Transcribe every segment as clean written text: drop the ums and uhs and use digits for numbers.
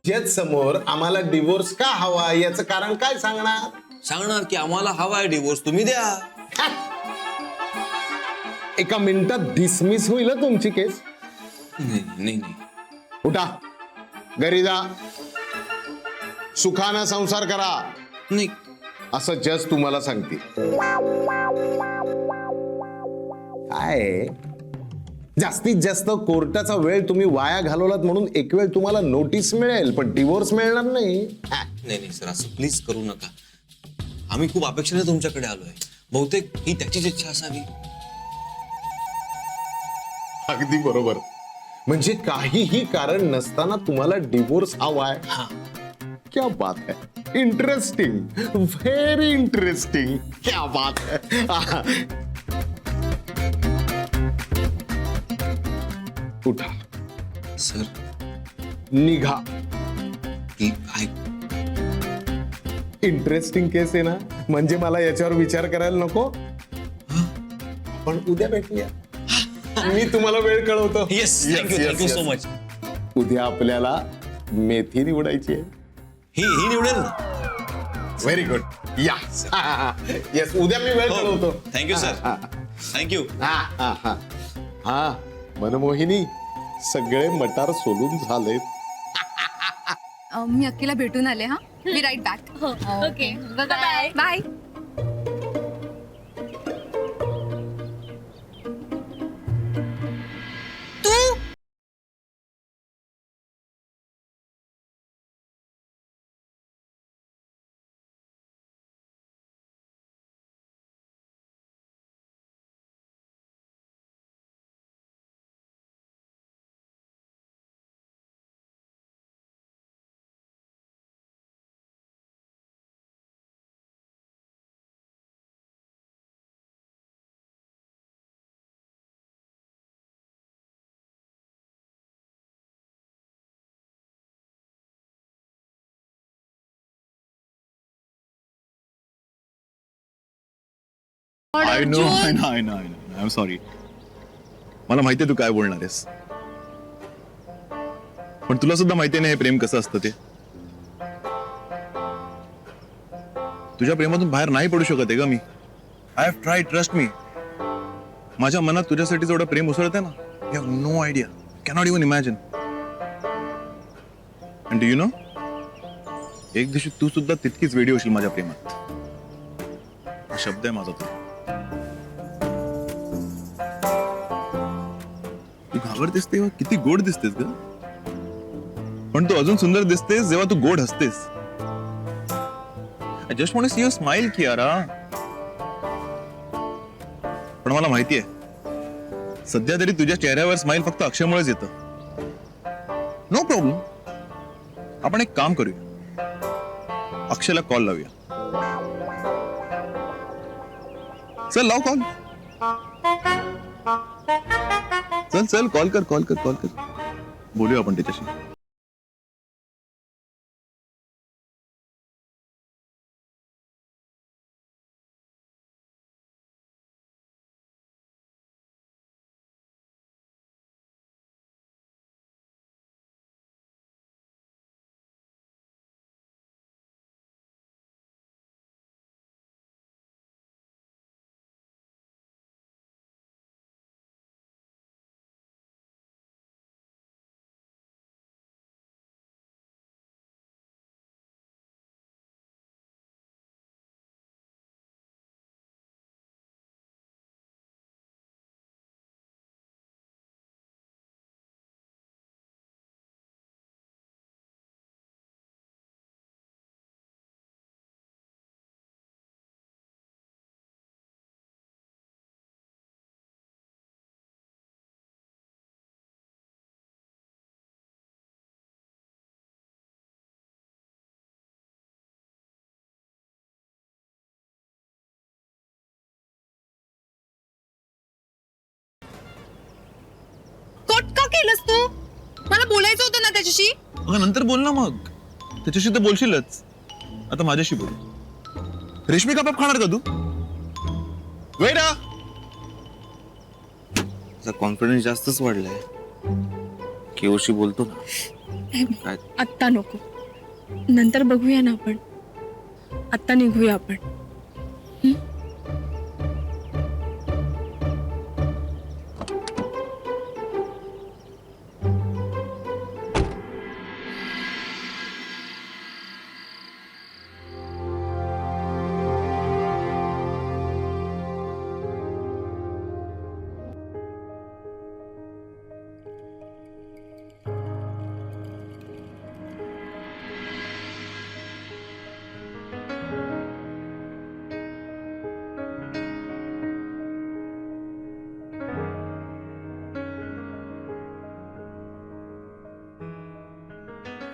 जज समोर आम्हाला डिवोर्स का हवा याचं कारण काय सांगणार की आम्हाला हवाय डिवोर्स, तुम्ही द्या. एका मिनिटात डिसमिस होईल तुमची केस. नाही. उठा, घरी जा, सुखानं संसार करा. नाही असं जज तुम्हाला सांगते. काय जास्तीत जास्त कोर्टाचा वेळ तुम्ही वाया घालवलात म्हणून एक वेळ तुम्हाला नोटीस मिळेल, पण डिवोर्स मिळणार नाही. नाही सर, असं प्लीज करू नका. आम्ही खूप अपेक्षेने तुमच्याकडे आलोय. बहुतेक ही त्याचीच इच्छा असावी. अगदी बरोबर. म्हणजे काहीही कारण नसताना तुम्हाला डिवोर्स हवाय. क्या बात है, इंटरेस्टिंग, व्हेरी इंटरेस्टिंग. क्या बात है. उठा, सर निघा. काय इंटरेस्टिंग केस आहे ना, म्हणजे मला याच्यावर विचार करायला नको. पण उद्या भेटूया, मी तुम्हाला वेळ कळवतो. Yes, thank you so much. उद्या आपल्याला मेथी निवडायची आहे. ही निवडेल ना. Very good. या येस, उद्या मी वेळ कळवतो. Thank you sir, thank you. हा मनमोहिनी, सगळे मटार सोलून झालेत. मी अक्कीला भेटून आले. हा, मी right back. Okay, bye. Bye. I know. I'm sorry. मला माहितीये तू काय बोलणार आहेस, पण तुला सुद्धा माहितीये ना हे प्रेम कसं असतं ते. तुझ्या प्रेमातून बाहेर नाही पडू शकत आहे ग मी. I have tried, trust me. माझ्या मनात तुझ्यासाठी जेवढं प्रेम उसळत आहे ना, you have no idea, cannot even imagine. And do you know, एक दिवशी तू सुद्धा तितकीच वेडी होशील माझ्या प्रेमात. हा शब्द आहे माझा तुला. तू घाबरतेस तेव्हा किती गोड दिसतेस ग, पण तू अजून सुंदर दिसतेस जेव्हा तू गोड हसतेस. I just want to see you smile Kiara. पण मला माहितीये सध्या तरी तुझ्या चेहऱ्यावर स्माइल फक्त अक्षयमुळेच येतं. नो प्रॉब्लेम, आपण एक काम करूया, अक्षयला कॉल लावूया. चल लाव कॉल. चल कॉल कर. बोलूया आपण त्याच्याशी. का केलंस तू? मला बोलायचं होतं ना त्याच्याशी. नंतर बोल ना मग. त्याच्याशी तर बोलशीलच, आता माझ्याशी बोल. रेशमी कबाब खाणार का तू? वेडा. कॉन्फिडन्स जास्तच वाढलाय. केओशी बोलतो ना. काय आत्ता नको, नंतर बघूया ना आपण. आत्ता निघूया आपण.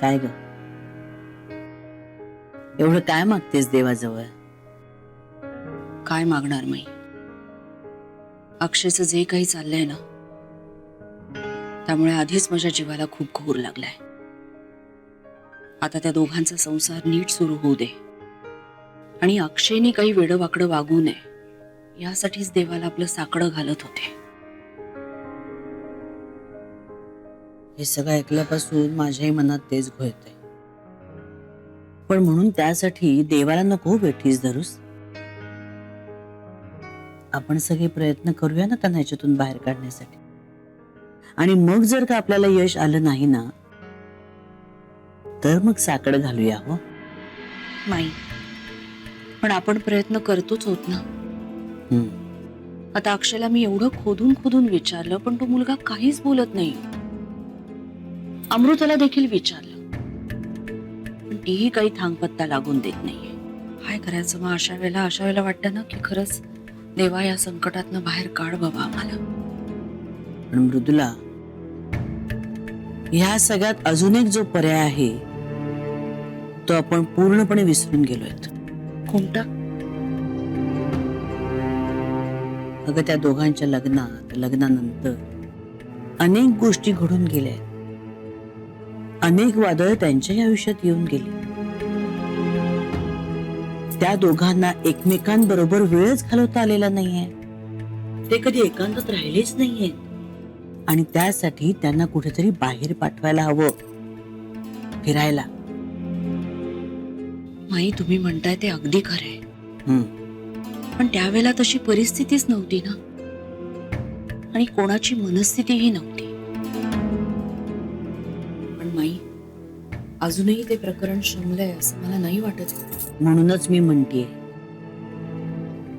काय ग, एवढं काय मागतेस देवाजवळ? काय मागणार माई? अक्षयचं जे काही चाललंय ना, त्यामुळे आधीच माझ्या जीवाला खूप घोर लागलाय. आता त्या दोघांचा संसार नीट सुरू होऊ दे आणि अक्षयने काही वेडवाकडं वागू नये यासाठीच देवाला आपलं साकडं घालत होते. हे सगळं ऐकल्यापासून माझ्याही मनात तेच घोळतंय. पण म्हणून त्यासाठी देवाला नको भेटीस धरूस. आपण सगळे प्रयत्न करूया ना त्यांना ह्याच्यातून बाहेर काढण्यासाठी. आणि मग जर का आपल्याला यश आलं नाही ना, तर मग साकडं घालूया. हो माई, पण आपण प्रयत्न करतोच होत ना. आता अक्षयला मी एवढं खोदून खोदून विचारलं, पण तो मुलगा काहीच बोलत नाही. अमृताला देखील विचारलं, पण तीही काही थांगपत्ता लागून देत नाहीये. काय करायचं मग? अशा वेळेला वाटतं ना की खरंच देवा या संकटातनं बाहेर काढ बाबा आम्हाला. पण मृदुला, ह्या सगळ्यात अजून एक जो पर्याय आहे तो आपण पूर्णपणे विसरून गेलोय. कोणता? अगं, त्या दोघांच्या लग्नानंतर अनेक गोष्टी घडून गेल्या. अनेक वादळ त्यांच्याही आयुष्यात येऊन गेली. त्या दोघांना एकमेकांबरोबर वेळच घालवता आलेला नाहीये. ते कधी एकांतात राहिलेच नाहीये. आणि त्यासाठी त्यांना कुठेतरी बाहेर पाठवायला हवं, फिरायला. माई, तुम्ही म्हणताय ते अगदी खरंय, पण त्यावेळेला तशी परिस्थितीच नव्हती ना, आणि कोणाची मनस्थितीही नव्हती. पण माई, अजूनही ते प्रकरण शमलंय असं मला नाही वाटत. म्हणूनच मी म्हणतेय,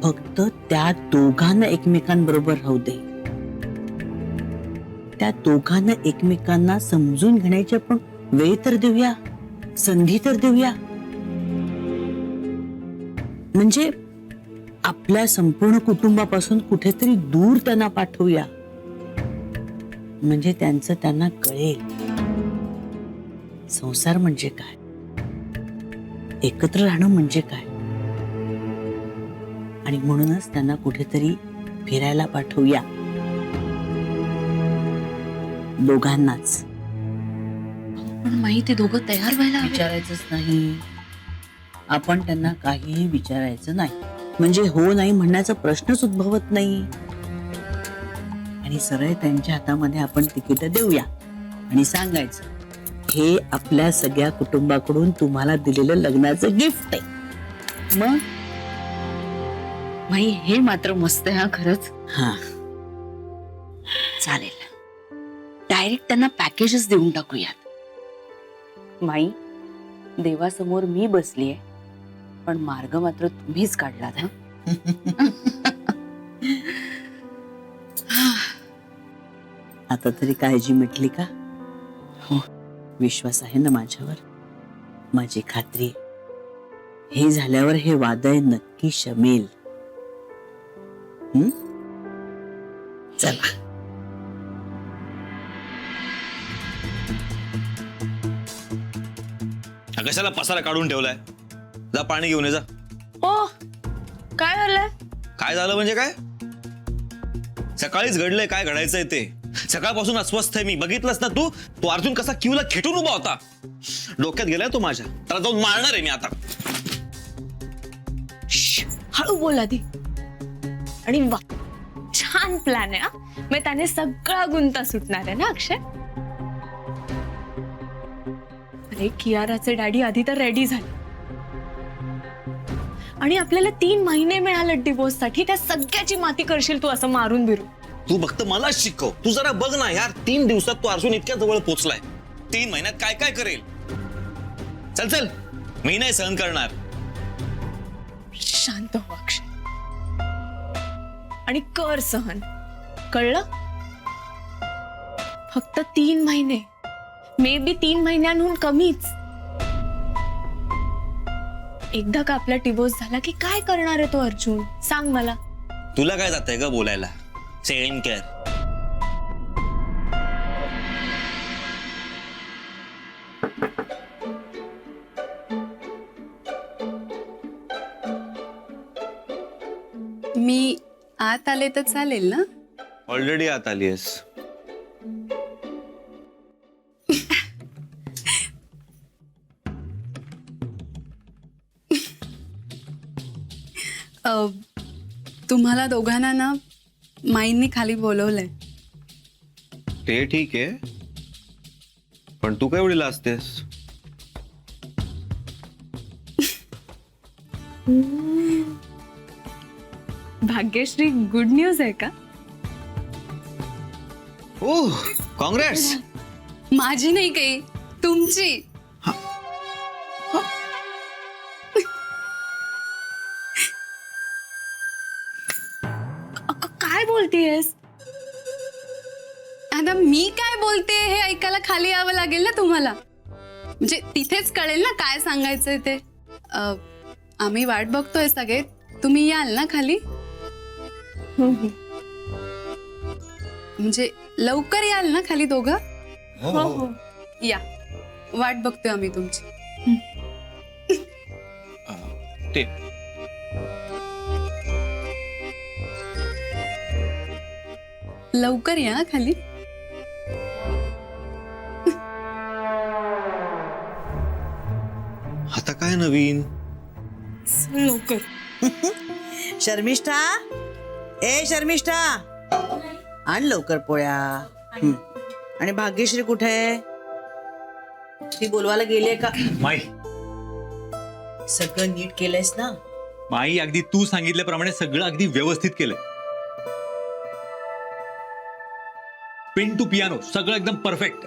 फक्त त्या दोघांना एकमेकांबरोबर राहू दे. त्या दोघांना एकमेकांना समजून घेण्याची आपण वेळ तर देऊया, संधी तर देऊया. म्हणजे आपल्या संपूर्ण कुटुंबापासून कुठेतरी दूर त्यांना पाठवूया. म्हणजे त्यांना कळेल संसार म्हणजे काय, एकत्र राहणं म्हणजे काय. आणि म्हणूनच त्यांना कुठेतरी फिरायला पाठवूया, दोघांनाच. पण माई, ते दोघं तयार व्हायला हवे. विचारायचंच नाही आपण त्यांना, काहीही विचारायचं नाही. म्हणजे हो नाही म्हणण्याचा प्रश्नच उद्भवत नाही. आणि सरळ त्यांच्या हातामध्ये आपण तिकीट देऊया आणि सांगायचं, हे आपल्या सगळ्या कुटुंबाकडून तुम्हाला दिलेलं लग्नाचं गिफ्ट आहे. मग माई, हे मात्र मस्त आहे हा, खरंच. हा, चालेल, डायरेक्ट त्यांना पॅकेजच देऊन टाकूयात. माई, देवासमोर मी बसलीये, पण मार्ग मात्र तुम्हीच काढलात. हा आता तरी काळजी मिटली का? हो. विश्वास आहे ना माझ्यावर? माझी खात्री आहे, हे झाल्यावर हे वादळ नक्की शमेल. चला. कशाला पसारा काढून ठेवलाय? जा पाणी घेऊन ये जा. हो, काय झालंय? काय झालं म्हणजे काय? सकाळीच घडलंय काय घडायचंय ते. सकाळपासून अस्वस्थ आहे मी, बघितलंस ना तू. तो अर्जुन कसा क्यूला खेटून उभा होता. डोक्यात गेलाय तो माझ्या. त्याला जाऊन मारणार आहे मी आता. हळू बोल आधी. आणि वा, छान प्लॅन आहे. मग त्याने सगळा गुंता सुटणार आहे ना अक्षय. अरे कियाराचे डॅडी आधी तर रेडी झाले आणि आपल्याला 3 महिने मिळाले डिवोर्ससाठी. त्या सगळ्याची माती करशील तू असं मारून बिरून. तू फक्त मला शिकव. तू जरा बघ ना यार, 3 दिवसात तू अर्जुन इतक्या जवळ पोहोचलाय. 3 महिन्यात काय काय करेल. चल चल, मी नाही सहन करणार. शांत हो अक्षय आणि कर सहन, कळलं? फक्त 3 महिने, मे बी 3 महिन्यांहून कमीच. एकदा का आपला डिवोर्स झाला की काय करणार आहे तो अर्जुन, सांग मला. तुला काय जातंय ग बोलायला. Same care. मी आत आले तर चालेल ना? ऑलरेडी आत आलीयस. तुम्हाला दोघांना ना माईंनी खाली बोलवलंय. ते ठीक आहे, पण तू काय एवढी लाजतेस. भाग्यश्री, गुड न्यूज आहे का? ओह, काँग्रेस. माझी नाही काही, तुमची. काय बोलतीयस? आता मी काय बोलते हे ऐकायला खाली यावं लागेल ना तुम्हाला. म्हणजे तिथेच कळेल ना काय सांगायचंय ते. आम्ही वाट बघतोय सगळे, तुम्ही याल ना खाली? म्हणजे लवकर याल ना खाली दोघं? हो हो. या, वाट बघतोय आम्ही तुमची. ते लवकर या खाली. आता काय नवीन. लवकर. शर्मिष्ठा, ए शर्मिष्ठा, आण लवकर पोळ्या. आणि भाग्यश्री कुठे आहे? ती बोलवायला गेलीये का? माई सगळं नीट केलंयस ना? माई अगदी तू सांगितल्याप्रमाणे सगळं अगदी व्यवस्थित केलंय. पिन टू पियानो सगळं एकदम परफेक्ट.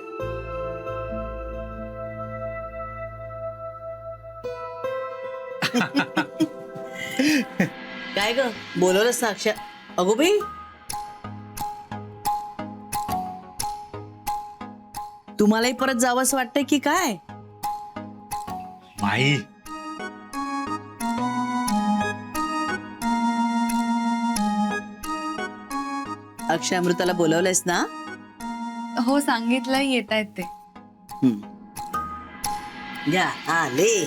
काय ग बोलवलं साक्ष? अगो बाई, तुम्हालाही परत जावंच वाटतंय की काय? माई अक्षय अमृताला बोलवलंयस ना? हो, सांगितलं येत आहेत ते. या आले.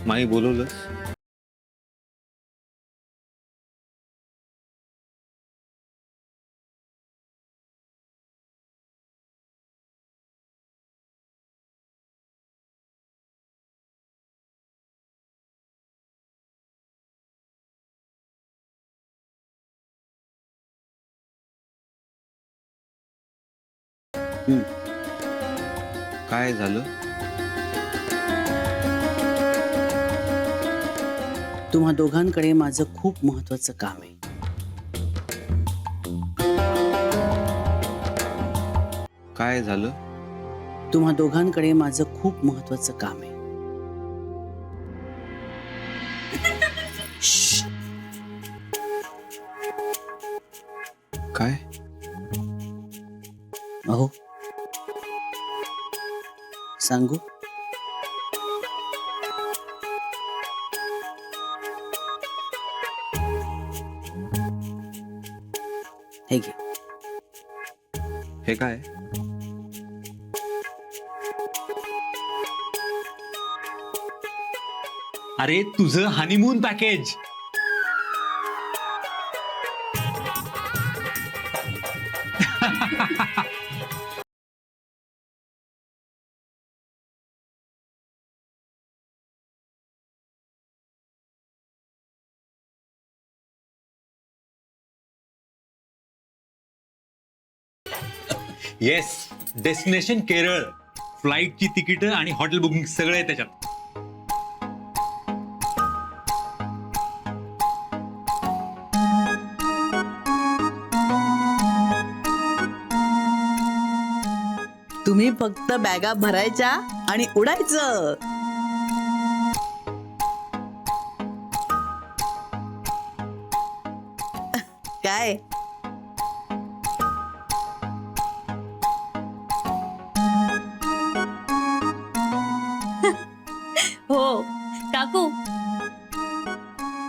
माई बोलवलंस. काय झालं. तुम्हा दोघांकडे माझं खूप महत्वाचं काम आहे. काय झालं. तुम्हा दोघांकडे माझं खूप महत्वाचं काम आहे. श्श्श. काय. अहो, सांगू? हे घे. हे काय. अरे तुझं honeymoon package. Yes, destination Kerala. फ्लाईटची तिकीट आणि हॉटेल बुकिंग सगळं आहे त्याच्यात. तुम्ही फक्त बॅगा भरायच्या आणि उडायचं. काय हो काकू,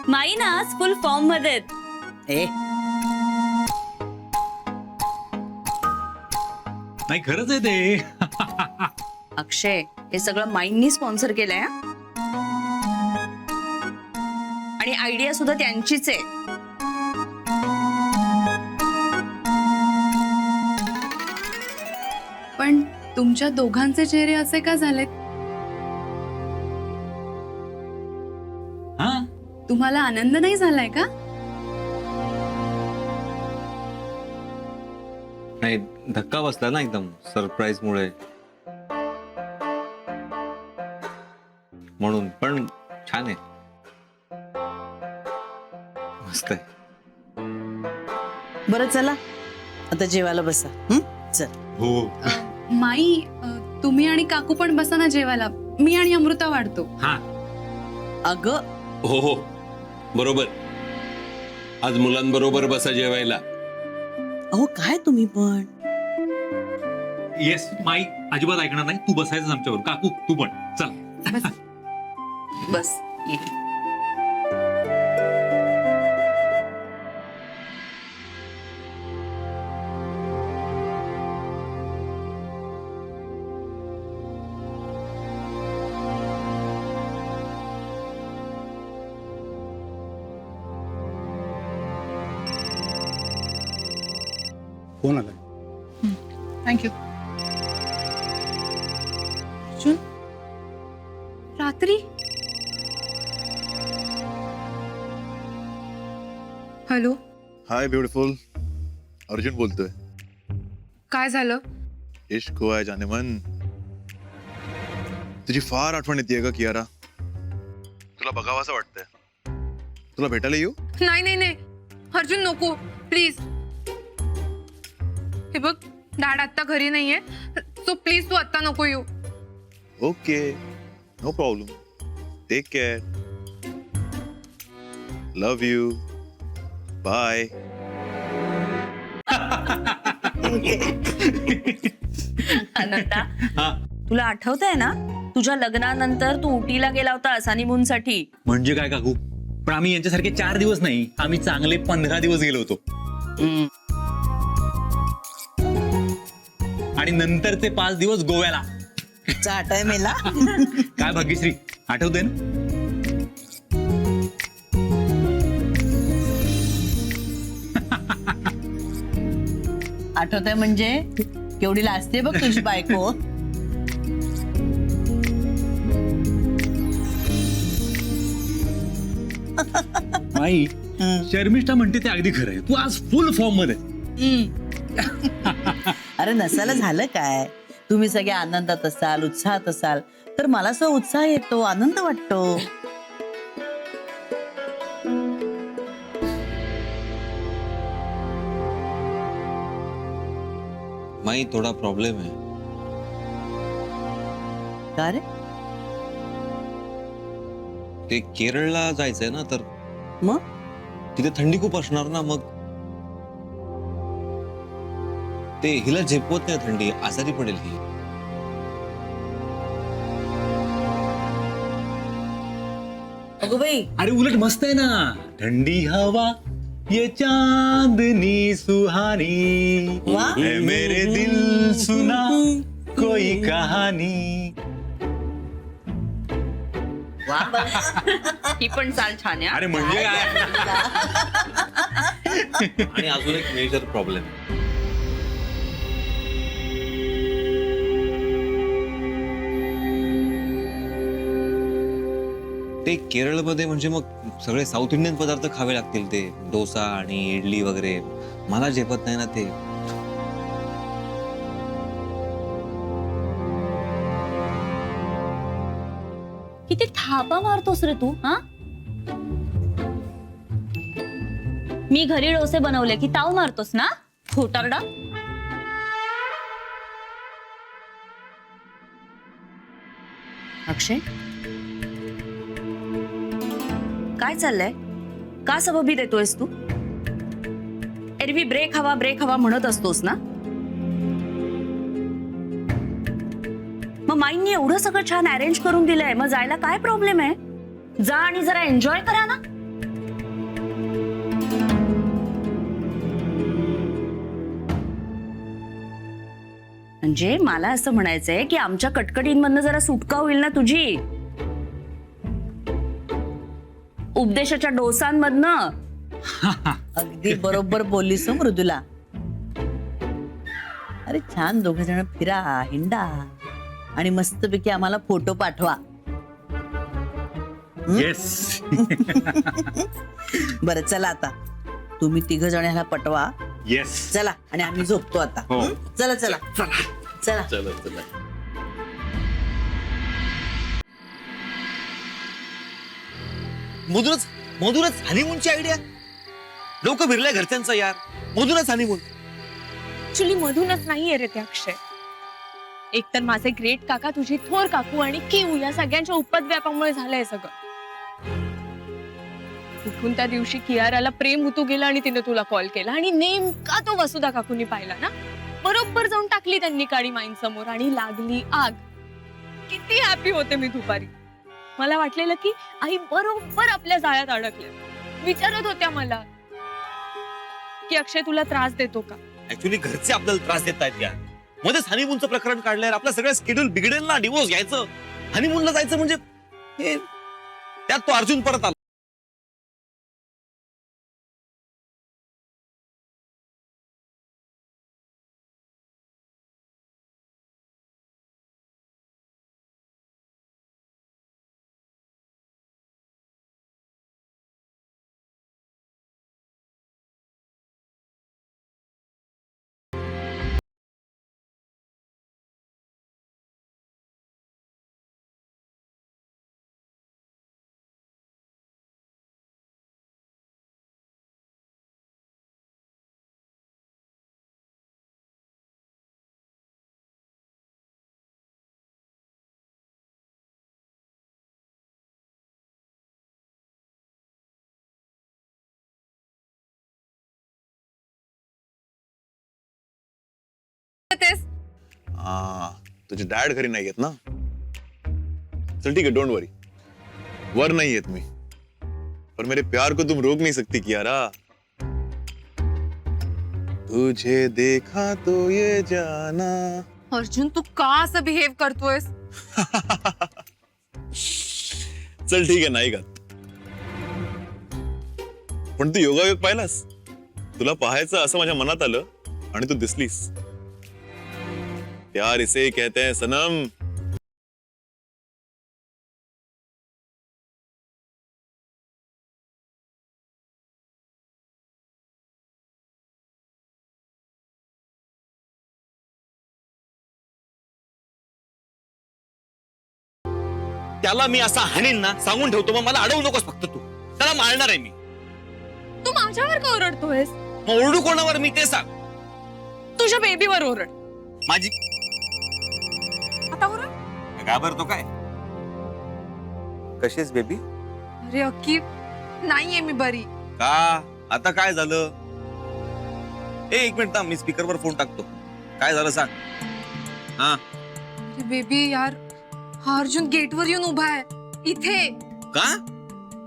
माई ना आज फुल फॉर्म मध्ये आहेत. ए नाही, खरंच आहे ते. अक्षय, हे सगळं माईंनी स्पॉन्सर केलंय हा? आणि आयडिया सुद्धा त्यांचीच आहे. पण तुमच्या दोघांचे चेहरे असे का झालेत? हा, तुम्हाला आनंद नाही झालाय का? नाही, धक्का बसला ना एकदम सरप्राईज मुळे, म्हणून. पण छान आहे, मस्त आहे. बरं चला आता जेवायला बसा. चल. हो. माई, तुम्ही आणि काकू पण बसा ना जेवायला. मी आणि अमृता वाढतो. हा, अगं हो हो, बरोबर. आज मुलांबरोबर बसा जेवायला. अहो काय तुम्ही पण. येस माई, अजिबात ऐकणार नाही. तू बसायचं आमच्यावर. काकू तू पण चल. बस ये. फोन आलाय. थँक्यू. अर्जुन, रात्री? हॅलो, हाय ब्युटिफुल, अर्जुन बोलतोय. काय झालं? इश्क हुआ है जाने मन. तुझी फार आठवण येते ग कियारा. तुला बघावं वाटतंय. तुला भेटायला येऊ? नाही नाही नाही अर्जुन, नको प्लीज. हे बघ, डॅड आता घरी नाहीये, सो प्लीज तू आता नको येऊ. Okay, no problem. Take care. Love you. Bye. Ananta, हा, तुला आठवतंय ना, तुझ्या लग्नानंतर तू उटीला गेला होतास हनीमून साठी. म्हणजे काय काकू, पण आम्ही यांच्यासारखे 4 दिवस नाही, आम्ही चांगले 15 दिवस गेलो होतो. आणि नंतरचे 5 दिवस गोव्याला. चाटाय मेला. काय भाग्यश्री, आठवतंय ना? आठवतंय म्हणजे केवढी लाजते बघ तुझी बायको. माई, शर्मिष्ठा म्हणते ते अगदी खरं आहे. तू आज फुल फॉर्म मध्ये. अरे नसायला झालं काय, तुम्ही सगळे आनंदात असाल, उत्साहात असाल तर मला सो उत्साह येतो, आनंद वाटतो. माई, थोडा प्रॉब्लेम आहे. का रे? ते केरळला जायचंय ना, तर मग तिथे थंडी खूप असणार ना. मग ते हिला झेपवत नाही थंडी, आजारी पडेल ही. अगो बाई, अरे उलट मस्त आहे ना. ठंडी हवा ये चांदनी सुहानी, वा. है मेरे दिल सुना कोई कहानी. ही पण चाल छान आहे हा. अरे म्हणजे काय. आणि अजून एक मेजर प्रॉब्लेम. ते केरळमध्ये म्हणजे मग सगळे साऊथ इंडियन पदार्थ खावे लागतील. ते डोसा आणि इडली वगैरे मला झेपत नाही ना ते. किती थापा मारतोस रे तू हा? मी घरी डोसे बनवले की ताव मारतोस ना खोटारडा. अक्षय, काय चाललंय? का सबबी देतोयस तू? एरवी ब्रेक हवा म्हणत असतोस ना? मग माईंनी एवढं सगळं छान अरेंज करून दिलंय, मग जायला काय प्रॉब्लेम आहे? जा आणि जरा एन्जॉय करा ना. म्हणजे मला असं म्हणायचंय की आमच्या कटकटींमधनं जरा सुटका होईल ना तुझी, उपदेशाच्या डोसांमधनं. अगदी बरोबर बोललीस हो मृदुला. अरे छान दोघ जण फिरा, हिंडा आणि मस्तपैकी आम्हाला फोटो पाठवा. येस. बरं चला आता तुम्ही तिघ जण ह्याला पटवा. येस. चला आणि आम्ही झोपतो आता. हो. चला चला चला. चला चला. मधूनच मधूनच हनीमूनची आयडिया. डोकं फिरलंय घरच्यांचं यार. मधूनच हनीमून. ऍक्च्युली मधूनच नाहीये रे ते अक्षय. एकतर माझे ग्रेट काका, तुझी थोर काकू आणि किऊ या सगळ्यांच्या उपद्व्यापामुळे झालंय सगळं. कुठून त्या दिवशी कियाराला प्रेम उतू गेला आणि तिने तुला कॉल केला आणि नेमका तो वसुधा काकूंनी पाहिला ना, बरोबर जाऊन टाकली त्यांनी काळी माईन समोर आणि लागली आग. किती हॅपी होते मी दुपारी. मला वाटलेलं की आई बरोबर आपल्या जाळ्यात अडकले. विचारत होत्या मला की अक्षय तुला त्रास देतो का. ऍक्च्युली घरचे आपल्याला त्रास देत आहेत यार. मध्येच हनीमूनचं प्रकरण काढलंय. आपलं सगळं स्केड्यूल बिघडेल ना. डिवोर्स घ्यायचं, हनीमूनला जायचं म्हणजे त्यात तो अर्जुन परत आला. तुझे डॅड घरी नाही येत ना. चल ठीक है, डोंट वरी. वर नहीं येत मी, पर मेरे प्यार को तुम रोक नहीं सकती कियारा. तुझे देखा तो ये जाना. अर्जुन तू का असं बिहेव करतोयस? चल ठीक आहे, नाही का. पण तू योगायोग पाहिलास. तुला पाहायचं असं माझ्या मनात आलं आणि तू दिसलीस. प्यार इसे कहते हैं सनम. त्याला मी असा हाणीन ना, सांगून ठेवतो. मग मला अडवू नकोस फक्त तू. त्याला मारणार आहे मी. तू माझ्यावर का ओरडतोयस? मग ओरडू कोणावर मी ते सांग. तुझ्या बेबीवर ओरड. माझी आता ओरड. घाबरतो काय? कशीच बेबी? अरे अक्की नाहीये मी बरी. का आता काय झालं? एक मिनिट थांब, मी स्पीकरवर फोन टाकतो. काय झालं सांग. हा अरे बेबी यार, हा अर्जुन गेटवर येऊन उभा आहे इथे. का?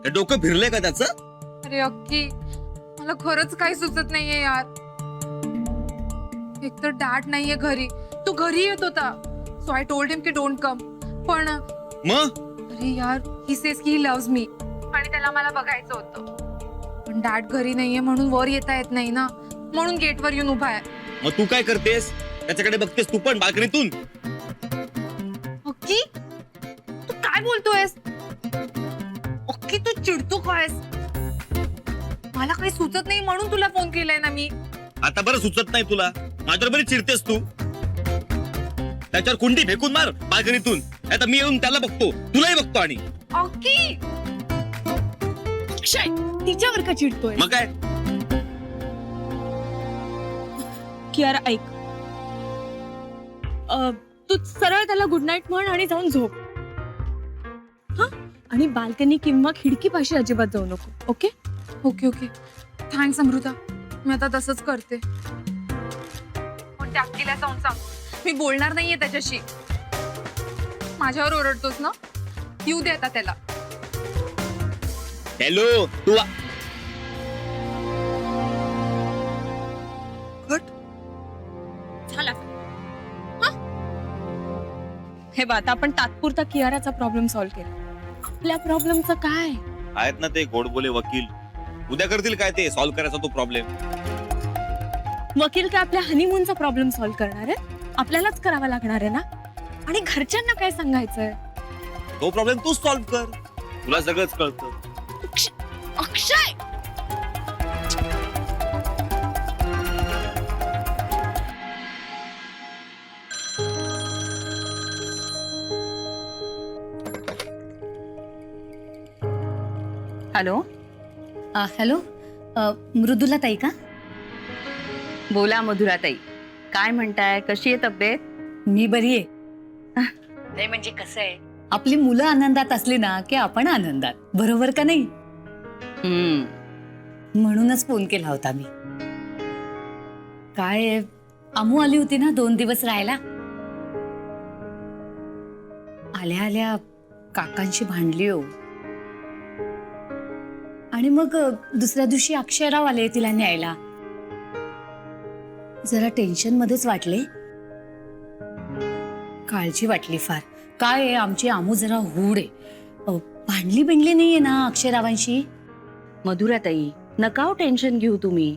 हे डोकं फिरलंय का त्याचं? अरे अक्की मला खरंच काही सुचत नाहीये यार. एकतर डॅड नाहीये घरी. तो घरी येत होता. सो आय टोल्ड हिम की डोंट कम. पण मग अरे यार, ही सेज की ही लव्स मी आणि त्याला मला बघायचं होतं. पण डॅड घरी नाहीये म्हणून वर येता येत नाही ना, म्हणून गेटवर येऊन उभा आहे. मग तू काय करतेस? त्याच्याकडे बघतेस तू पण बाल्कनीतून. अक्की तू काय बोलतोयस? अक्की तू चिडतो कायस? मला काही सुचत नाही म्हणून तुला फोन केलाय ना मी. आता बरं सुचत नाही तुला. माझ्यावर बरी चिडतेस तू. त्याच्यावर कुंडी फेकून मार बाल्कनीतून. आता मी येऊन त्याला बघतो, तुलाही बघतो. आणि ऑकी अक्षय, तिच्यावर का चिडतोय? मग काय, कियारा ऐक, तू सरळ त्याला गुड नाईट म्हण आणि जाऊन झोप. हा, आणि बाल्कनी किंवा खिडकीपाशी अजिबात जाऊ नको. Okay? Okay okay, thanks Amrita. मी आता तसंच करते. पण त्या अक्कीला जाऊन सांग, मी बोलणार नाहीये त्याच्याशी. माझ्यावर ओरडतोस ना, येऊ दे आता त्याला. हॅलो तू झाला. हा? हे बघ, आता आपण तात्पुरता कियाराचा प्रॉब्लेम सॉल्व्ह केला. आपल्या प्रॉब्लेमचं काय? आहेत ना ते गोडबोले वकील, उद्या करतील काय ते सॉल्व्ह करायचा तो प्रॉब्लेम. वकील काय आपल्या हनीमूनचा प्रॉब्लेम सॉल्व्ह करणार आहे? आपल्यालाच करावा लागणार आहे ना. आणि घरच्यांना काय सांगायचंय? तो प्रॉब्लेम तूच सॉल्व्ह कर, तुला सगळंच कळतं. अक्षय, हॅलो, हॅलो, मृदुला ताई का? बोला मधुराताई, काय म्हणताय? कशी आहे तब्येत? मी बरी आहे. नाही म्हणजे कसं आहे, आपली मुलं आनंदात असली ना की आपण आनंदात, बरोबर का नाही? म्हणूनच फोन केला होता मी. काय, अमू आली होती ना 2 दिवस राहायला. आल्या आल्या काकांशी भांडली हो. आणि मग दुसऱ्या दिवशी अक्षयराव आले तिला न्यायला. जरा टेन्शन मध्येच वाटले, काळजी वाटली फार. काय आहे, आमची आमू जरा हूड आहे. भांडली बिंडली नाहीये ना अक्षयरावांशी? मधुराताई, नका टेन्शन घेऊ तुम्ही.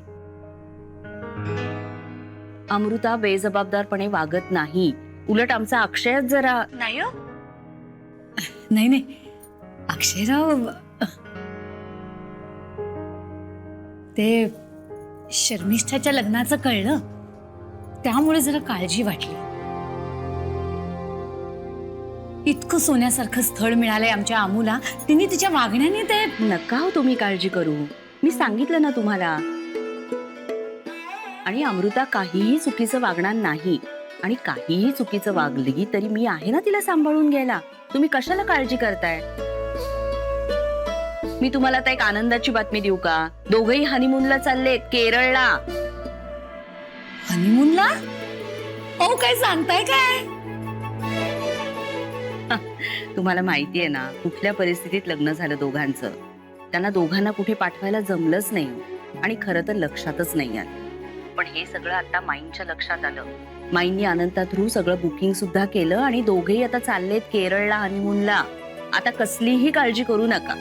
अमृता बेजबाबदारपणे वागत नाही. उलट आमचा अक्षयच जरा नाही हो, नाही नाही, अक्षयराव ते शर्मिष्ठाच्या लग्नाचं कळलं, त्यामुळे जरा काळजी वाटली. इतकं सोन्यासारखं स्थळ मिळालंय आमच्या आमूला, तिने तिच्या वागण्याने ते. नका हो तुम्ही काळजी करू, मी सांगितलं ना तुम्हाला. आणि अमृता काहीही चुकीचं वागणार नाही. आणि काहीही चुकीचं वागली तरी मी आहे ना तिला सांभाळून घ्यायला. तुम्ही कशाला काळजी करताय? मी तुम्हाला आता एक आनंदाची बातमी देऊ का? दोघही हनीमूनला चाललेत केरळला. हनीमूनला? ओ, काय सांगताय काय? तुम्हाला माहितीये ना कुठल्या परिस्थितीत लग्न झालं दोघांचं. त्यांना दोघांना कुठे पाठवायला जमलंच नाही आणि खरं तर लक्षातच नाही आलं. पण हे सगळं आता माईंच्या लक्षात आलं. माईंनी अनंता थ्रू सगळं बुकिंग सुद्धा केलं आणि दोघेही आता चाललेत केरळला हनीमूनला. आता कसलीही काळजी करू नका.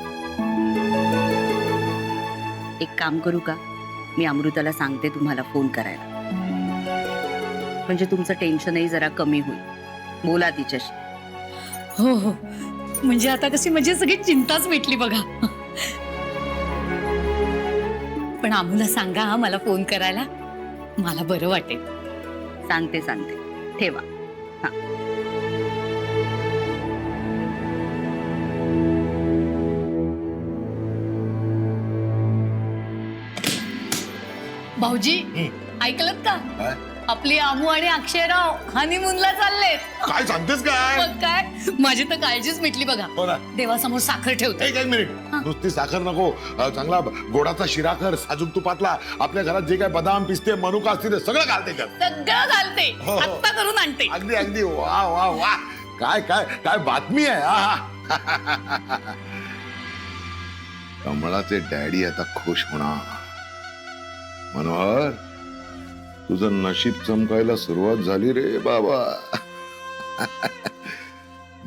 एक काम करू का, मी अमृताला सांगते तुम्हाला फोन करायला, म्हणजे तुमचं टेन्शनही जरा कमी होईल. बोला तिच्याशी. हो हो, म्हणजे आता कशी म्हणजे सगळी चिंताच मिटली बघा. पण आम्हाला सांगा हा मला फोन करायला, मला बरं वाटेल. सांगते ठेवा. हा. भाऊजी, ऐकलत का? आपली आमू आणि अक्षयराव हनीमूनला चाललेत. काय सांगतेस काय? मग काय, माझी तर काळजीच मिटली बघा. हो ना. देवासमोर साखर ठेवते. एक मिनिट, नुसती साखर नको, चांगला गोडाचा शिरा कर, साजूक तुपातला. आपल्या घरात जे काय बदाम पिस्ते मनुका असतील ते सगळं घालते त्यात. सगळं घालते, हो, हो. आत्ता करून आणते. अगदी अगदी, वा वा वा, काय काय काय बातमी आहे. आहा. कमळाचे डॅडी आता खुश होणार. मनोहर, तुझं नशीब चमकायला सुरुवात झाली रे बाबा.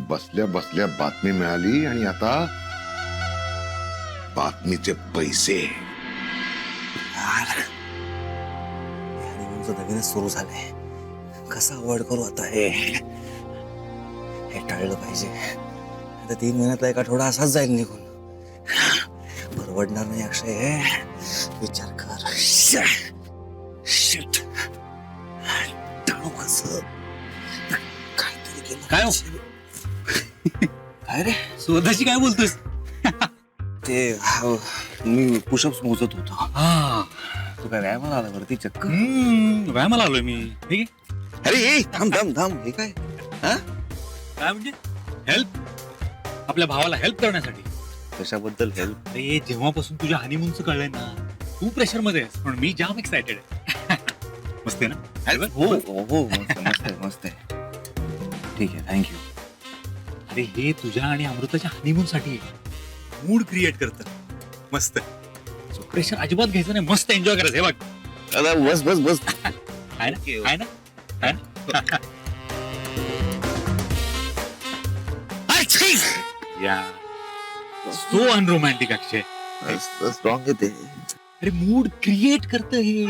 बसल्या बसल्या बातमी मिळाली आणि आता बातमीचे पैसे. नवीनच सुरू झाले, कसा अवॉइड करू आता? हे टाळलं पाहिजे. आता 3 महिन्यातला 1 आठवडा असाच जाईल निघून. परवडणार नाही अक्षय, विचार कर. शिट, टाळू कसं? काहीतरी केलं. काय काय रे स्वतःची काय बोलतोस? ते मी पुशअप्स मोजत होतो. हा तू काय व्यायामाला आला वरती चक्क? व्यायामाला आलोय मी. ठीक आहे. अरे ए, थांब थांब थांब, हे काय? हा? काय म्हणजे हेल्प? आपल्या भावाला हेल्प करण्यासाठी. कशाबद्दल हेल्प? अरे जेव्हापासून तुझ्या हनीमूनचं कळलंय ना, तू प्रेशर मध्ये आहेस, पण मी जाम एक्सायटेड आहे. मस्त आहे ना? हो हो हो, मस्त मस्त आहे मस्त आहे. ठीक आहे, थँक्यू. अरे हे तुझ्या आणि अमृताच्या हनीमून साठी मूड क्रिएट करत. मस्त प्रेशर अजिबात घ्यायचं नाही, मस्त एन्जॉय करायचं. हे बघ. आता बस बस बस. आहे ना? आहे ना? आहे ना? या सो अनरोमॅन्टिक अक्षय. स्ट्रॉंग आहे ते. अरे मूड क्रिएट करत हे.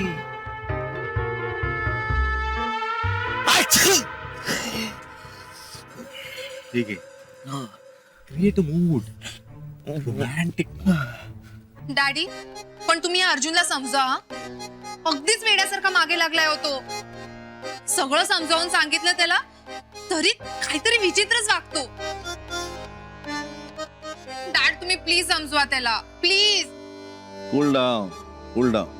ठीक आहे, क्रिएट मूड रोमॅन्टिक. डॅडी पण तुम्ही या अर्जुनला समजा. अगदीच वेड्यासारखा मागे लागलाय होतो. सगळं समजावून सांगितलं त्याला तरी काहीतरी विचित्रच वागतो. डॅड तुम्ही प्लीज समजवा त्याला, please. Cool down, cool down.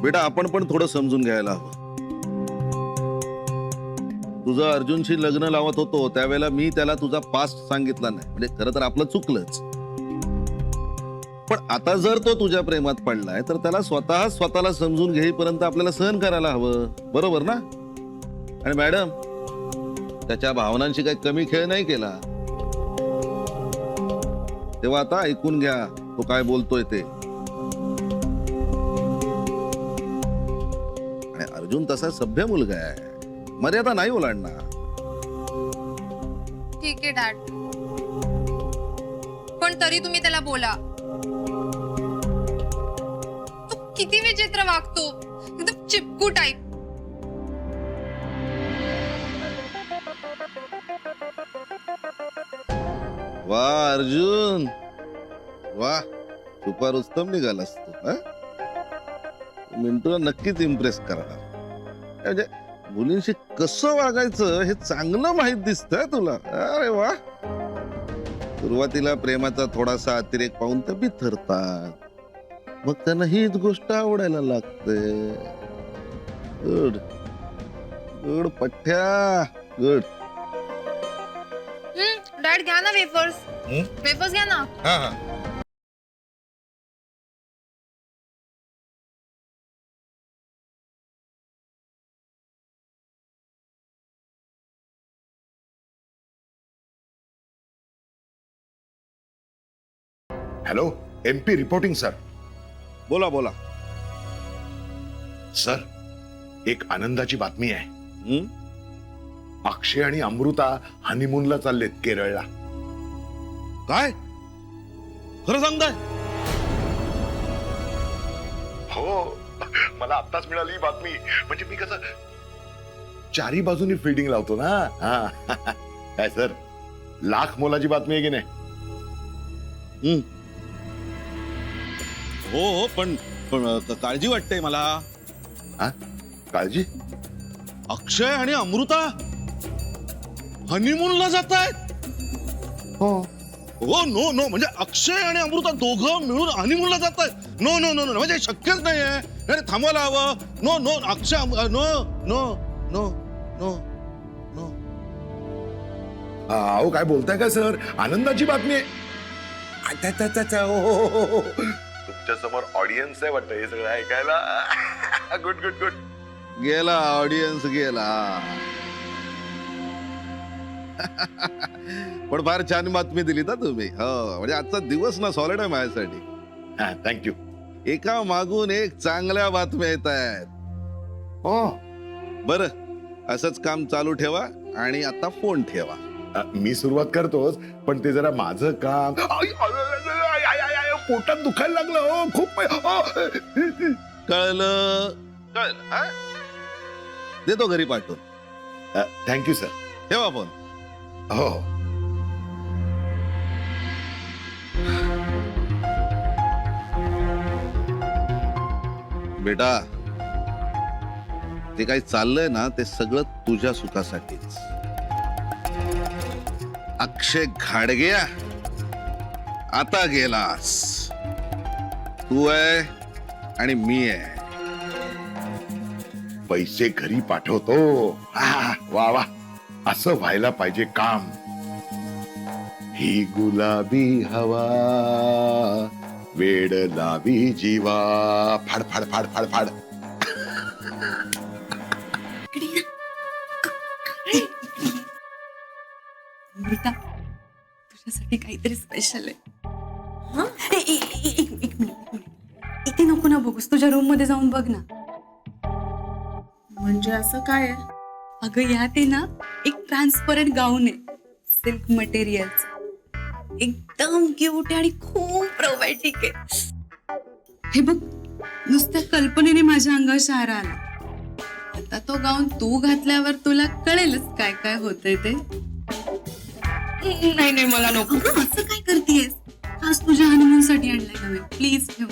बेटा आपण पण थोडं समजून घ्यायला हवं. तुझं अर्जुनशी लग्न लावत होतो त्यावेळेला मी त्याला तुझा पास्ट सांगितला नाही, म्हणजे खरं तर आपलं चुकलंच. पण आता जर तो तुझ्या प्रेमात पडलाय तर त्याला स्वतःला समजून घेईपर्यंत आपल्याला सहन करायला हवं, बरोबर ना? आणि मॅडम त्याच्या भावनांशी काही कमी खेळ नाही केला. तेव्हा आता ऐकून घ्या तो काय बोलतोय ते. आणि अर्जुन तसा सभ्य मुलगा आहे, मर्यादा नाही ओलांडणार. ठीक आहे डॅड, पण तरी तुम्ही त्याला बोला. तो किती विचित्र वागतो, एकदम चिपकू टाईप. वा अर्जुन वा, सुपर उत्तम निघालास तू. मिंटूला नक्कीच इम्प्रेस करणार. म्हणजे मुलींशी कसं वागायचं हे चांगलं माहित दिसतंय तुला. अरे वा. सुरुवातीला प्रेमाचा थोडासा अतिरेक पाहून ते बिथरतात, मग त्यांना हीच गोष्ट आवडायला लागते. गुड गुड पठ्या, गुड. डॅड घ्या ना वेफर्स. वेफर्स घ्या ना. Hello, MP reporting sir. बोला बोला. सर एक आनंदाची बातमी आहे. अक्षय आणि अमृता हनीमूनला चाललेत केरळला. काय खरं सांगताय? हो, मला आत्ताच मिळाली ही बातमी. म्हणजे मी कसं चारी बाजूनी फिल्डिंग लावतो ना. हा काय सर, लाख मोलाची बातमी आहे की नाही? हो हो, पण काळजी वाटते मला. हा, काळजी? अक्षय आणि अमृता हनीमूनला जात आहेत? हो हो. नो नो, म्हणजे अक्षय आणि अमृता दोघं मिळून हनीमूनला जात आहेत? नो नो नो नो, म्हणजे शक्यच नाहीये. नाही, थांबायला हवं. No no, Akshay no no no no no. अहो काय बोलताय का सर, आनंदाची बातमी आहे. तुमच्या समोर ऑडियन्स आहे वाटतं हे सगळं ऐकायला. Good good good. गेला ऑडियन्स गेला. पण फार छान बातमी दिली ना तुम्ही. हो, म्हणजे आजचा दिवस ना सॉलिड आहे माझ्यासाठी. थँक्यू. एका मागून एक चांगल्या बातम्या येत आहेत. हो बर, असंच काम चालू ठेवा आणि आता फोन ठेवा. मी सुरुवात करतोच, पण ते जरा माझं काम. पोटात दुखायला लागलं हो खूप. कळलं कळलं. हा? देतो घरी पाठवून. Thank you sir. ठेवा फोन. हो. बेटा जे काही चाललंय ना ते सगळं तुझ्या सुखासाठीच. अक्षय घाडग्या, आता गेलास. तू आहे आणि मी आहे. पैसे घरी पाठवतो. वा वा, असं व्हायला पाहिजे काम. ही गुलाबी हवा वेड लावी जीवा. फाड फाड फाड फाड फाड. अमृता, तुझ्यासाठी काहीतरी स्पेशल आहे. एक मिनिट. इथे नको ना बघूस, तुझ्या रूम मध्ये जाऊन बघ ना. म्हणजे असं काय आहे? अगं यात आहे ना एक ट्रान्सपरंट गाऊन आहे, सिल्क मटेरियलचं. एकदम क्यूट आहे आणि खूप रोमॅन्टिक आहे. हे बघ, नुसत्या कल्पनेने माझ्या अंगावर शहारा आला. आता तो गाऊन तू घातल्यावर तुला कळेलच काय काय होतंय ते. नाही नाही, मला नको. अगं असं काय करतेस? आज तुझ्या हनीमून साठी आणलाय नव्हे, प्लीज ठेव.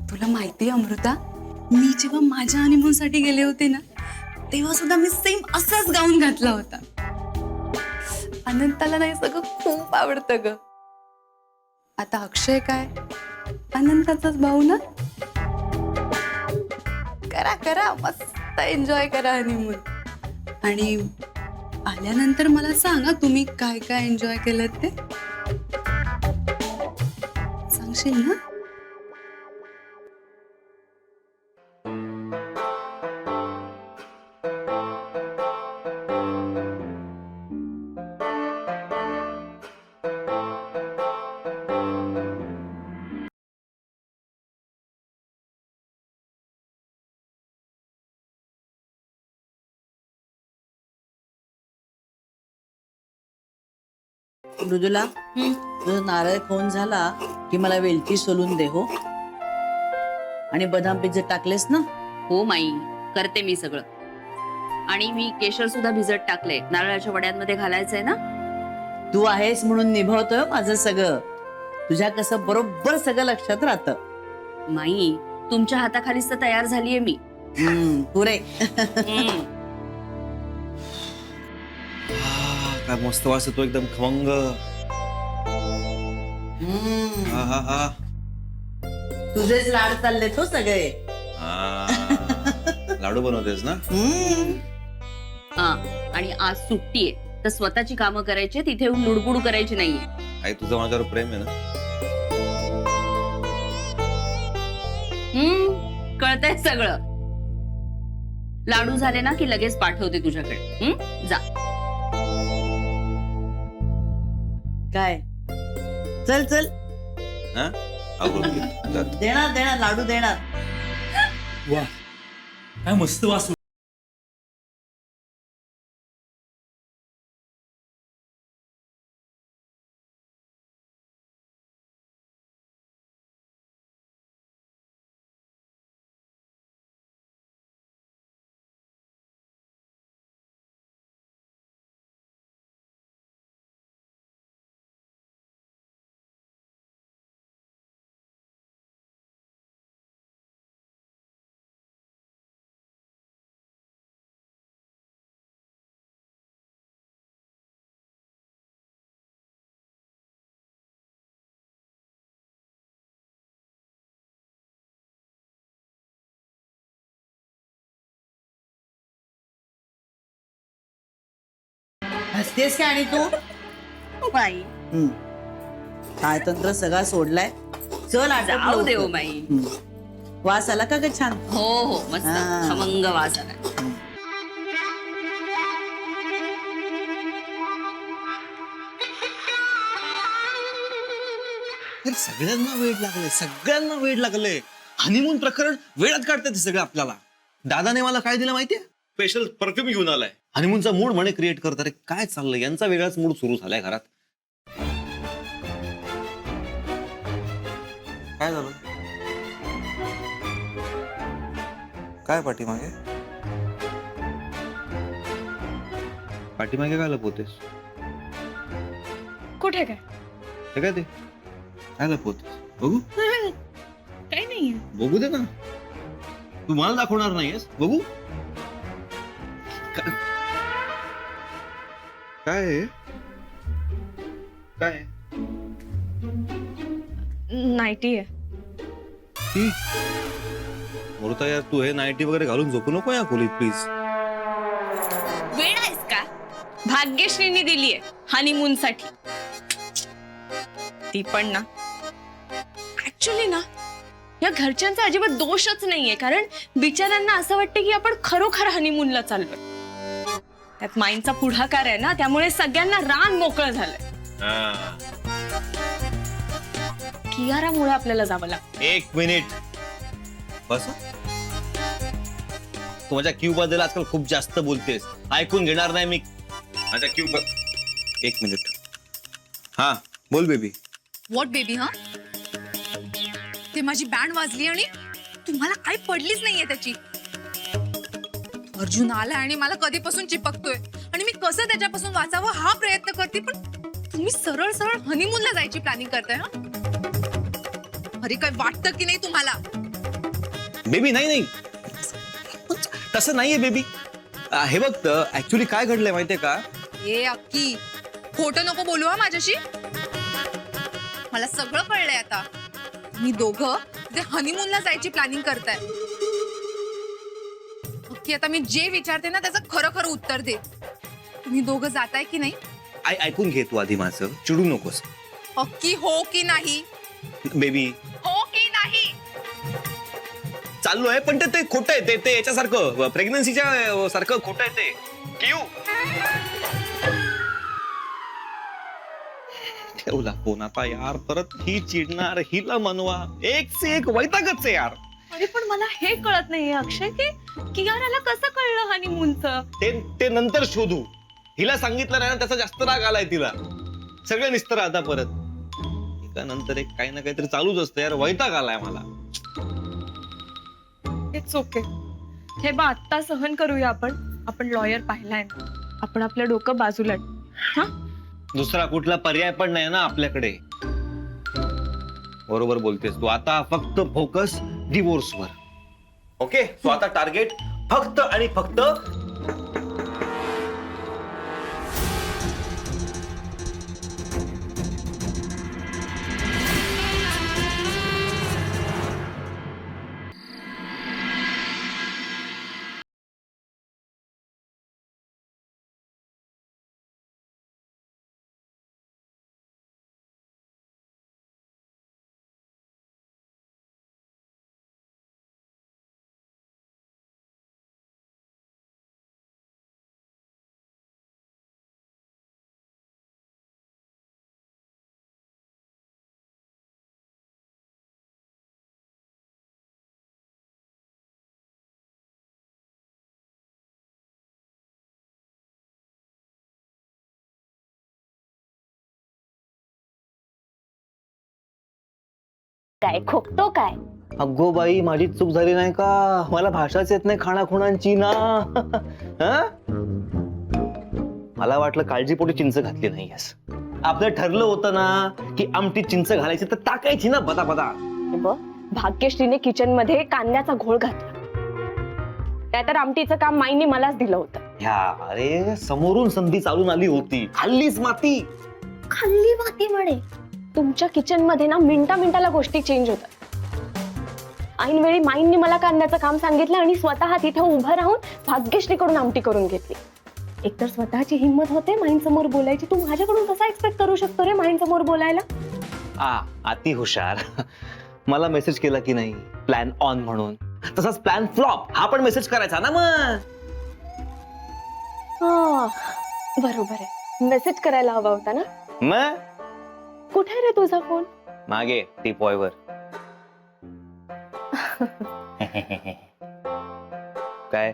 तुला माहितीये अमृता, मी जेव्हा माझ्या हनीमून साठी गेले होते ना, तेव्हा सुद्धा मी सेम असाच गाऊन घातला होता. अनंताला नाही सगळं खूप आवडतं ग. आता अक्षय काय अनंताचाच भाऊ ना. करा करा, मस्त एन्जॉय करा हनीमून. आणि आल्यानंतर मला सांगा तुम्ही काय काय एन्जॉय केलं ते. सांगशील ना? मृदुला, तुझा नारळ खाऊन झाला की मला वेलची सोलून दे हो. आणि बदाम भिजत टाकलेस ना? हो माई, करते मी सगळं. आणि मी केशर सुद्धा भिजत टाकले, नारळाच्या वड्यांमध्ये घालायचंय ना. तू आहेस म्हणून निभावतोय माझं सगळं. तुझ्या कसं बरोबर सगळं लक्षात राहतं. माई, तुमच्या हाताखालीच तर तयार झालीये मी. पुरे. काय मस्त वास येतो, एकदम खमंग. तुझेच लाड चालले तो सगळे. लाडू बनवतेस ना? आणि आज सुट्टी आहे, तर स्वतःची कामं करायची, तिथे येऊन लुडबुड करायची नाहीये. आई, तुझं माझ्यावर प्रेम आहे ना? कळतंय सगळं. लाडू झाले ना की लगेच पाठवते तुझ्याकडे. जा. काय? चल चल. देणार देणार लाडू देणार. वा, काय मस्त वास. हसतेस काय? आणि तू बाई, काय तंत्र सगळा सोडलाय. चल जाऊ देऊ बाई. वास आला का ग छान? हो हो, मस्त खमंग वास आला. सगळ्यांना वेळ लागले. हनीमून प्रकरण वेळात काढतात सगळं आपल्याला. दादाने मला काय दिलं माहितीये? स्पेशल परफ्यूम घेऊन आलाय. हनीमूनचा मूड म्हणे क्रिएट करतात. काय चाललंय यांचा? वेगळाच मूड सुरू झालाय घरात. काय झालं? काय पाठीमागे काय लपवतेस? कुठे काय? हे काय ते काय लपवतेस? बघू. काही नाहीये. बघू दे ना. तू मला दाखवणार नाहीयेस? बघू काय आहे? काय आहे? नाईटी आहे. ती अमृता यार, तू हे नाईटी वगैरे घालून झोपू नको या खोलीत प्लीज. वेळ आहेस का? भाग्यश्रीने दिलीये हनीमून साठी. ती पण ना ऍक्च्युली ना या घरच्यांचा अजिबात दोषच नाहीये, कारण बिचाऱ्यांना असं वाटतं की आपण खरोखर हनीमूनला चाललोय. त्यात माईंचा पुढाकार आहे ना, त्यामुळे सगळ्यांना रान मोकळं झालंय. कियारामुळे आपल्याला जावं लागतं. 1 मिनिट बस. तू माझ्या क्यू बद्दल आजकाल खूप जास्त बोलतेस. ऐकून घेणार नाही मी माझ्या क्यू. 1 मिनिट. हा बोल बेबी. What baby? हा, ते माझी बँड वाजली आणि तुम्हाला काही पडलीच नाहीये त्याची. अर्जुन आला आणि मला कधीपासून चिपकतोय आणि मी कसं त्याच्यापासून वाचावं हा प्रयत्न करते, पण तुम्ही सरळ सरळ हनीमूनला जायची प्लॅनिंग करताय. हा, अरे काय वाटतं की नाही तुम्हाला? बेबी नाही नाही तसं नाहीये बेबी. हे बघ ऍक्च्युली काय घडलंय माहितीये का? ए अक्की, खोटं नको बोलू हा माझ्याशी. मला सगळं कळलंय आता. मी दोघं ते हनीमूनला जायची प्लॅनिंग करताय. अक्की, आता मी जे विचारते ना त्याचं खरं खरं उत्तर दे. तुम्ही दोघं जाताय की नाही? ऐकून घे तू आधी माझं, चिडू नकोस. अक्की, हो की नाही? बेबी हो की नाही? चाललोय, पण ते खोटं आहे. ते याच्यासारखं प्रेग्नन्सीच्या सारखं खोटं आहे ते. क्यू ठेवला फोन आता यार. परत ही चिडणार, हिला मनवा. एक से एक वैतागच आहे यार. अरे पण मला हे कळत नाहीये अक्षय की कियाराला कसं कळलं हनीमूनचं? ते नंतर शोधू. हिला सांगितलं नाही ना, त्याचा जास्त राग आलाय तिला. सगळं निस्तर आता परत. एका नंतर एक काही ना काहीतरी चालूच असतं यार. वैताग आलाय मला. It's okay. हे बा आत्ता सहन करूया आपण लॉयर पाहिलाय ना. आपण आपलं डोकं बाजूला हा. दुसरा कुठला पर्याय पण नाही ना आपल्याकडे. बरोबर बोलतेस तू. आता फक्त फोकस डिवोर्सवर. ओके, सो आता टार्गेट फक्त आणि फक्त काय खोकतो काय? अगो बाई, माझी चूक झाली नाही का? मला भाषाच येत नाही खाणाखुणांची ना. मला वाटलं काळजीपोटी चिंच घातली नाहीयेस. आपलं ठरलं होतं ना की आमटी चिंच घालायची तर टाकायची ना बदा बदा. भाग्यश्रीने किचन मध्ये कांद्याचा घोळ घातला. त्यातर आमटीचं काम माईने मलाच दिलं होतं. ह्या अरे समोरून संधी चालून आली होती. खाल्लीच माती. खाल्ली माती म्हणे. तुमच्या किचन मध्ये ना मिनिटाला गोष्टी चेंज होतात. ऐनवेळी माईंनी मला कांद्याचं काम सांगितलं आणि स्वतः तिथे उभं राहून भाग्यश्रीकडून आमटी करून घेतली. एकतर स्वतःची हिंमत होते माईंसमोर बोलायची. तू माझ्याकडून कसा एक्सपेक्ट करू शकतो रे माईंसमोर बोलायला? अति हुशार. मला मेसेज केला की नाही प्लॅन ऑन म्हणून. तसाच प्लॅन फ्लॉप हा पण मेसेज करायचा ना मग. बरोबर आहे. मेसेज करायला हवा होता ना. मग कुठे रे तुझा फोन? मागे टीपॉयवर. काय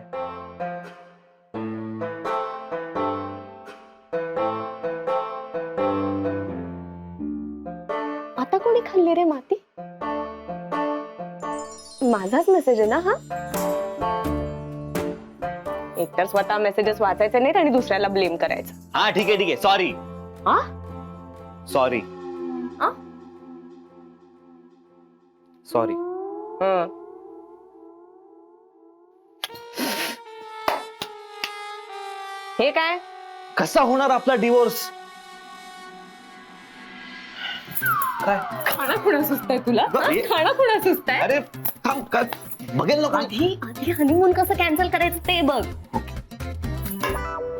आता कोणी खाल्ली रे माती? माझाच मेसेज आहे ना हा. एकतर स्वतः मेसेजेस वाचायचे नाहीत आणि दुसऱ्याला ब्लेम करायचं. हा ठीक आहे सॉरी. Sorry sorry. हे काय? कसा होणार आपला डिवोर्स? काय खाणा खुणा सुचताय तुला? अरे. खाणा खुणा सुचताय? अरे थांब, काय बघेल नको. आधी हनीमून कसं कॅन्सल करायचं ते बघ.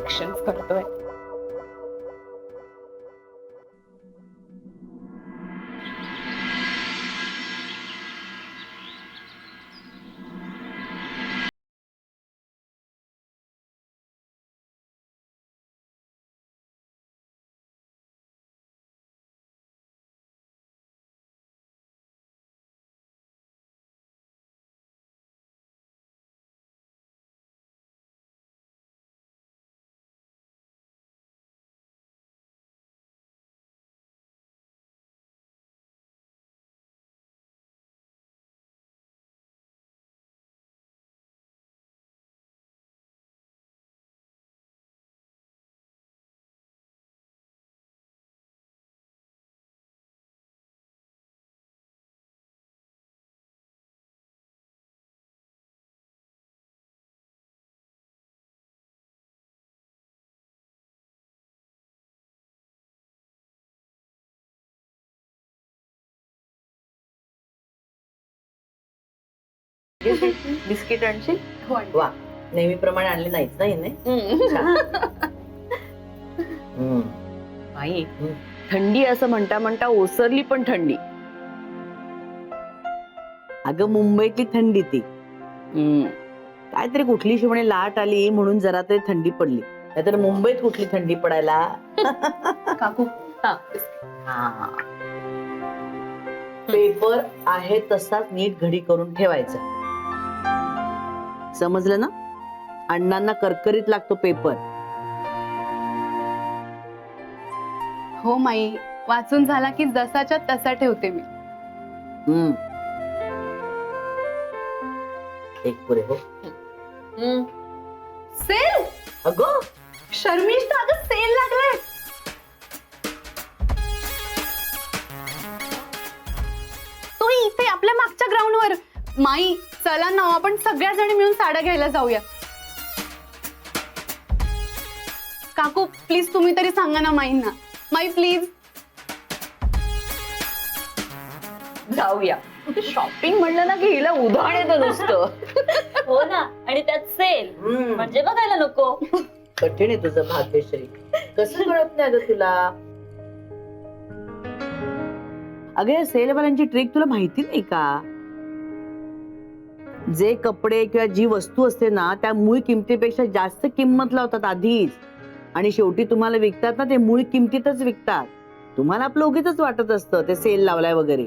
Actions करतोय. बिस्किट आणशील? वा, नेहमीप्रमाणे आणले नाहीच ना हिने? बाई थंडी असं म्हणता म्हणता ओसरली पण थंडी. अगं मुंबईतली थंडी ती काहीतरी कुठली शिवणे लाट आली म्हणून जरा तरी थंडी पडली, नाहीतर मुंबईत कुठली थंडी पडायला. काकू पेपर आहे तसाच नीट घडी करून ठेवायचा, समजलं ना? अण्णांना करकरीत लागतो पेपर. हो माई, वाचून झाला की जसाच्या तसा ठेवते मी. एक पुरे हो. सेल अगं शर्मिष्ठा, अगं सेल लागलाय. तो इथे आपल्या मागच्या ग्राउंडवर. माई चला ना, आपण सगळ्या जणी मिळून साड्या घ्यायला जाऊया. काकू प्लीज तुम्ही तरी सांगा ना माईंना. माई प्लीज. जाऊया. शॉपिंग म्हणलं ना की हिला उधाण येतं नुसतं. हो ना, आणि त्यात सेल म्हणजे बघायला नको. कठीण आहे तुझं भाग्यश्री, कसं कळत नाही अगं तुला? अगं या सेलवाल्यांची ट्रिक तुला माहिती नाही का? जे कपडे किंवा जी वस्तू असते ना त्या मूळ किमतीपेक्षा जास्त किंमत लावतात आधीच, आणि शेवटी तुम्हाला विकतात ना ते मूळ किमतीतच विकतात. तुम्हाला आपलं उगीच वाटत असतं ते सेल लावलाय वगैरे.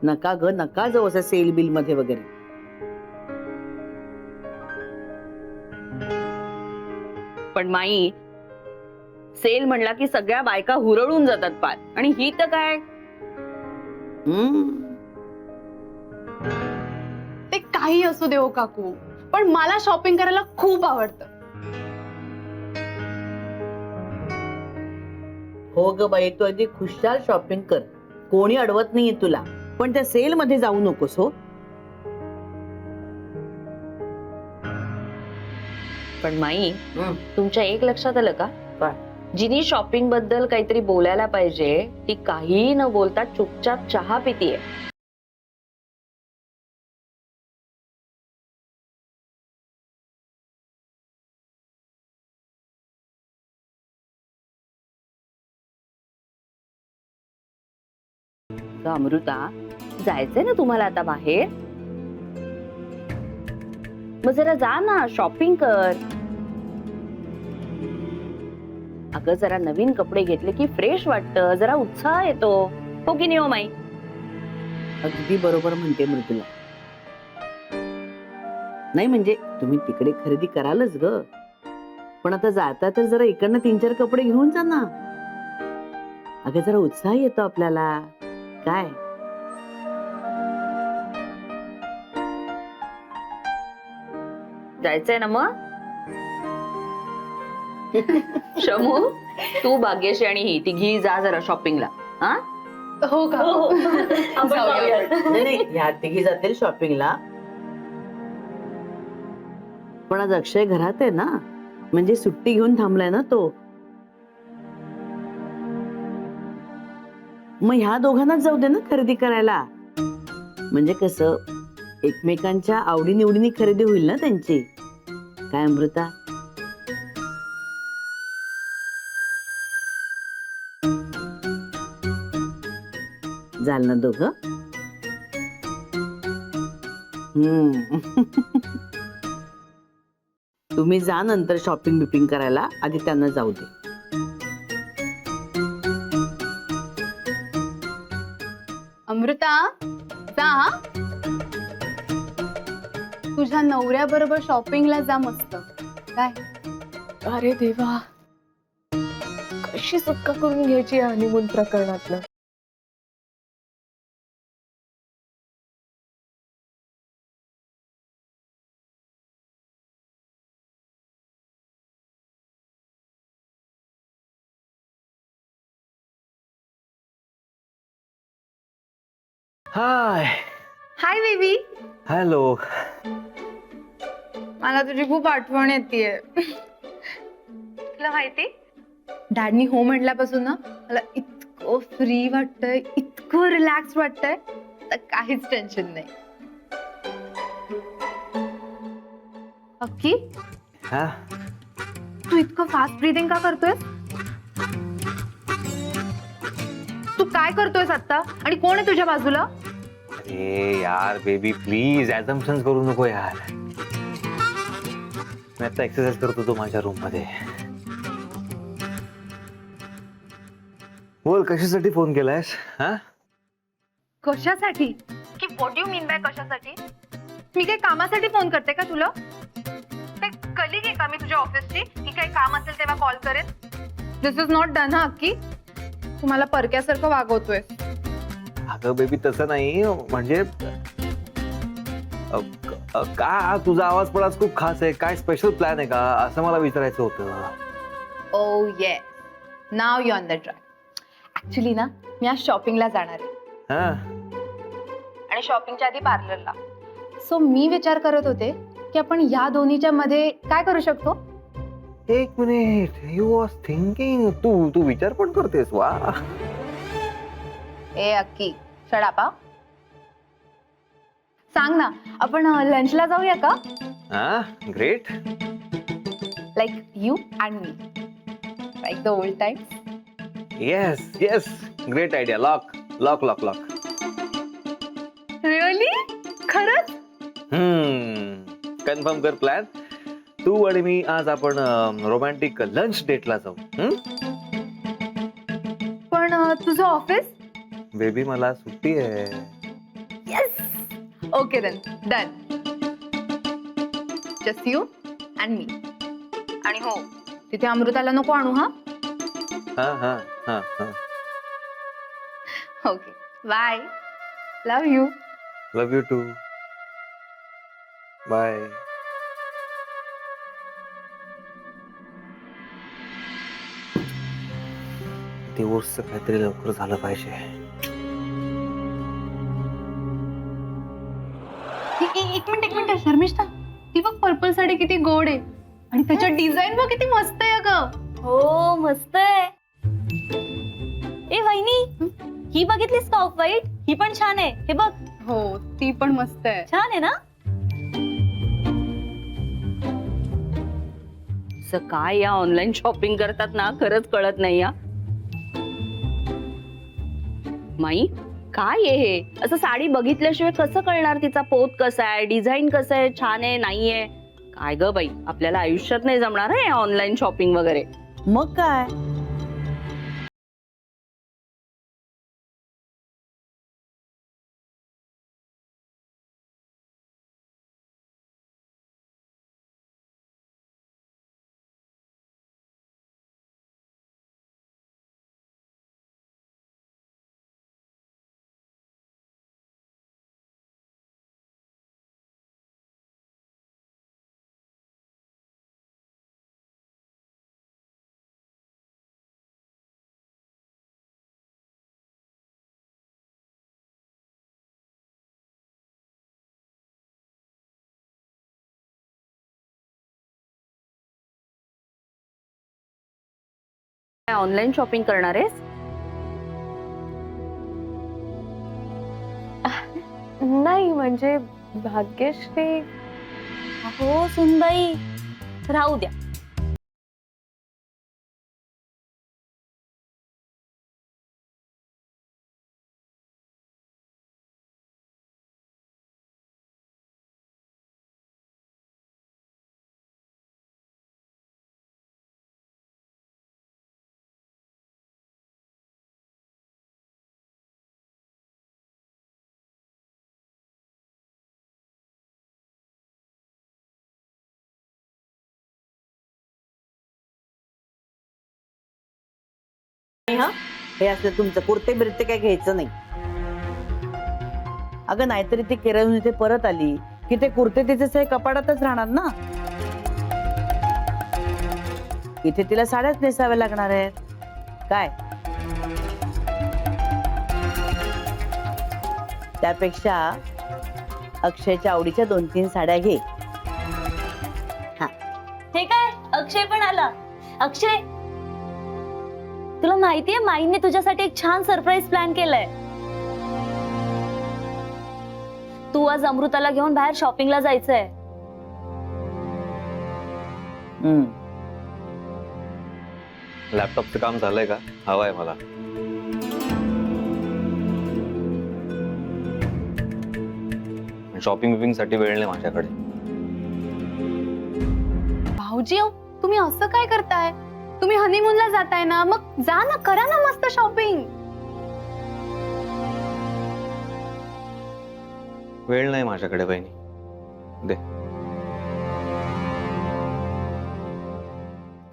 नका ग नका जाऊ असं सेल बिल मध्ये वगैरे. पण माई सेल म्हणला की सगळ्या बायका हुरळून जातात पार, आणि ही तर काय ते काही असू दे हो काकू, पण मला शॉपिंग करायला खूप आवडतं. हो ग बाई, तू अगदी खुशाल शॉपिंग कर, कोणी अडवत नाहीये तुला, पण त्या सेल मध्ये जाऊ नकोस हो. पण माई तुमच्या एक लक्षात आलं का? जिनी शॉपिंग बद्दल काहीतरी बोलायला पाहिजे ती काहीही न बोलता चुपचाप चहा पितीये. अमृता, जायचंय ना तुम्हाला आता बाहेर? मग जरा जा ना, शॉपिंग कर. अगं जरा नवीन कपडे घेतले की फ्रेश वाटतं, जरा उत्साह येतो. हो की नाही हो माई? अगदी बरोबर म्हणते मृदुला. नाही म्हणजे तुम्ही तिकडे खरेदी करालच ग, पण आता जाता तर जरा इकडनं 3-4 कपडे घेऊन जा ना. अगं जरा उत्साह येतो आपल्याला. काय जायचंय ना मग? शमू, तू भाग्यश्री आणि ही तिघी जा जरा शॉपिंगला. हा हो का? नाही ह्या तिघी जातील शॉपिंगला, पण आज अक्षय घरात आहे ना, म्हणजे सुट्टी घेऊन थांबलाय ना तो. मग ह्या दोघांनाच जाऊ दे ना खरेदी करायला. म्हणजे कसं एकमेकांच्या आवडीनिवडीनी खरेदी होईल ना त्यांची. काय अमृता? झाल ना दोघं? तुम्ही जा नंतर शॉपिंग बिपिंग करायला, आधी त्यांना जाऊ दे. अमृता जा हा. तुझ्या नवऱ्याबरोबर शॉपिंगला जा मस्त. काय अरे देवा, कशी सुटका करून घ्यायची हनीमून प्रकरणातलं. हाय. Hi baby. हॅलो. मला तुझी खूप आठवण येतेय. तुला माहिती, डॅडनी हो म्हटल्यापासून ना मला इतकं फ्री वाटतंय, इतकं रिलॅक्स वाटतंय, तर काहीच टेन्शन नाही. अक्की, हा. तू इतकं फास्ट ब्रीदिंग का करतोय? तू काय करतोयस आता आणि कोण आहे तुझ्या बाजूला? अरे यार बेबी प्लीज ऍझम्पशन्स करू नको यार. मी आता एक्सरसाइज करत होतो माझ्या रूम मध्ये. बोल कशासाठी फोन केलायस? हा. कशासाठी? की व्हॉट यू मीन बाय कशासाठी? मी काही कामासाठी फोन करते का तुला? काय कलिग आहे का मी तुझ्या ऑफिसची की काही काम असेल तेव्हा कॉल करेन? दिस इज नॉट डन हा अक्की. तू मला परक्यासारखं वागवतोय. अगं बेबी तसं नाही, म्हणजे का तुझा आवाज पण आज खूप खास आहे. काय स्पेशल प्लॅन आहे का असं मला विचारायचं होतं. Oh yes, now you on the track. Actually ना मी आज शॉपिंगला जाणार आहे. हा. आणि शॉपिंगच्या आधी पार्लरला. सो मी विचार करत होते की आपण या दोन्हीच्या मध्ये काय करू शकतो. एक मिनिट, यू वॉज थिंकिंग. तू विचार पण करतेस. वा. ए अक्की, शडापा. सांग ना, आपण लंचला जाऊया का? हा. Great. Like you and me, like the old times. Yes yes, great idea. Lock lock lock lock. Really? खरंच? कन्फर्म कर प्लॅन. तू आणि मी आज आपण रोमॅन्टिक लंच डेटला जाऊ. पण तुझं ऑफिस? बेबी मला सुट्टी आहे. Yes. Okay then, done. Just you and me. आणि हो, तिथे अमृताला नको आणू हा. हा हा हा हा. Okay, bye. Love you. Love you too. Bye. दिवसचं काहीतरी लवकर झालं पाहिजे. एक मिनिट शर्मिष्ठा, ती बघ पर्पल साडी किती गोड आहे आणि त्याच्या डिझाईन बघ किती मस्त आहे अगं. हो मस्त आहे. ए वहिनी, ही बघितलीस का ऑफ व्हाईट? ही पण छान आहे. हे बघ. हो, ती पण मस्त आहे. छान आहे ना? असं काय या ऑनलाईन शॉपिंग करतात ना, खरंच कळत नाही या. माई, काय आहे हे? असं साडी बघितल्याशिवाय कसं कळणार तिचा पोत कसा आहे, डिझाईन कसं आहे, छान आहे नाहीये? काय ग बाई, आपल्याला आयुष्यात नाही जमणार आहे ऑनलाईन शॉपिंग वगैरे. मग काय. काय ऑनलाईन शॉपिंग करणार आहेस? नाही म्हणजे भाग्यश्री. हो सुनबाई, राहू द्या. हे असलं तुमचं कुर्ते बिरते काय घ्यायचं नाही. अगं नाहीतरी ती केरळहून इथे परत आली की ते कुर्ते तिचे कपाडातच राहणार ना. इथे तिला साड्याच नेसाव्या लागणार आहेत काय. त्यापेक्षा अक्षयच्या आवडीच्या 2-3 साड्या घे. हे काय, अक्षय पण आला. अक्षय, तुला माहितीये माईने तुझ्यासाठी एक छान सरप्राईज प्लॅन केलाय. तू आज अमृताला घेऊन बाहेर शॉपिंगला जायचंय. लॅपटॉपचं काम झालंय का? हवंय मला. शॉपिंग बिपिंग साठी वेळ नाही माझ्याकडे. भाऊजी तुम्ही असं काय करताय? तुम्ही हनीमूनला जाताय ना, मग जा ना, करा ना मस्त शॉपिंग. वेळ नाही माझ्याकडे बहिणी. दे.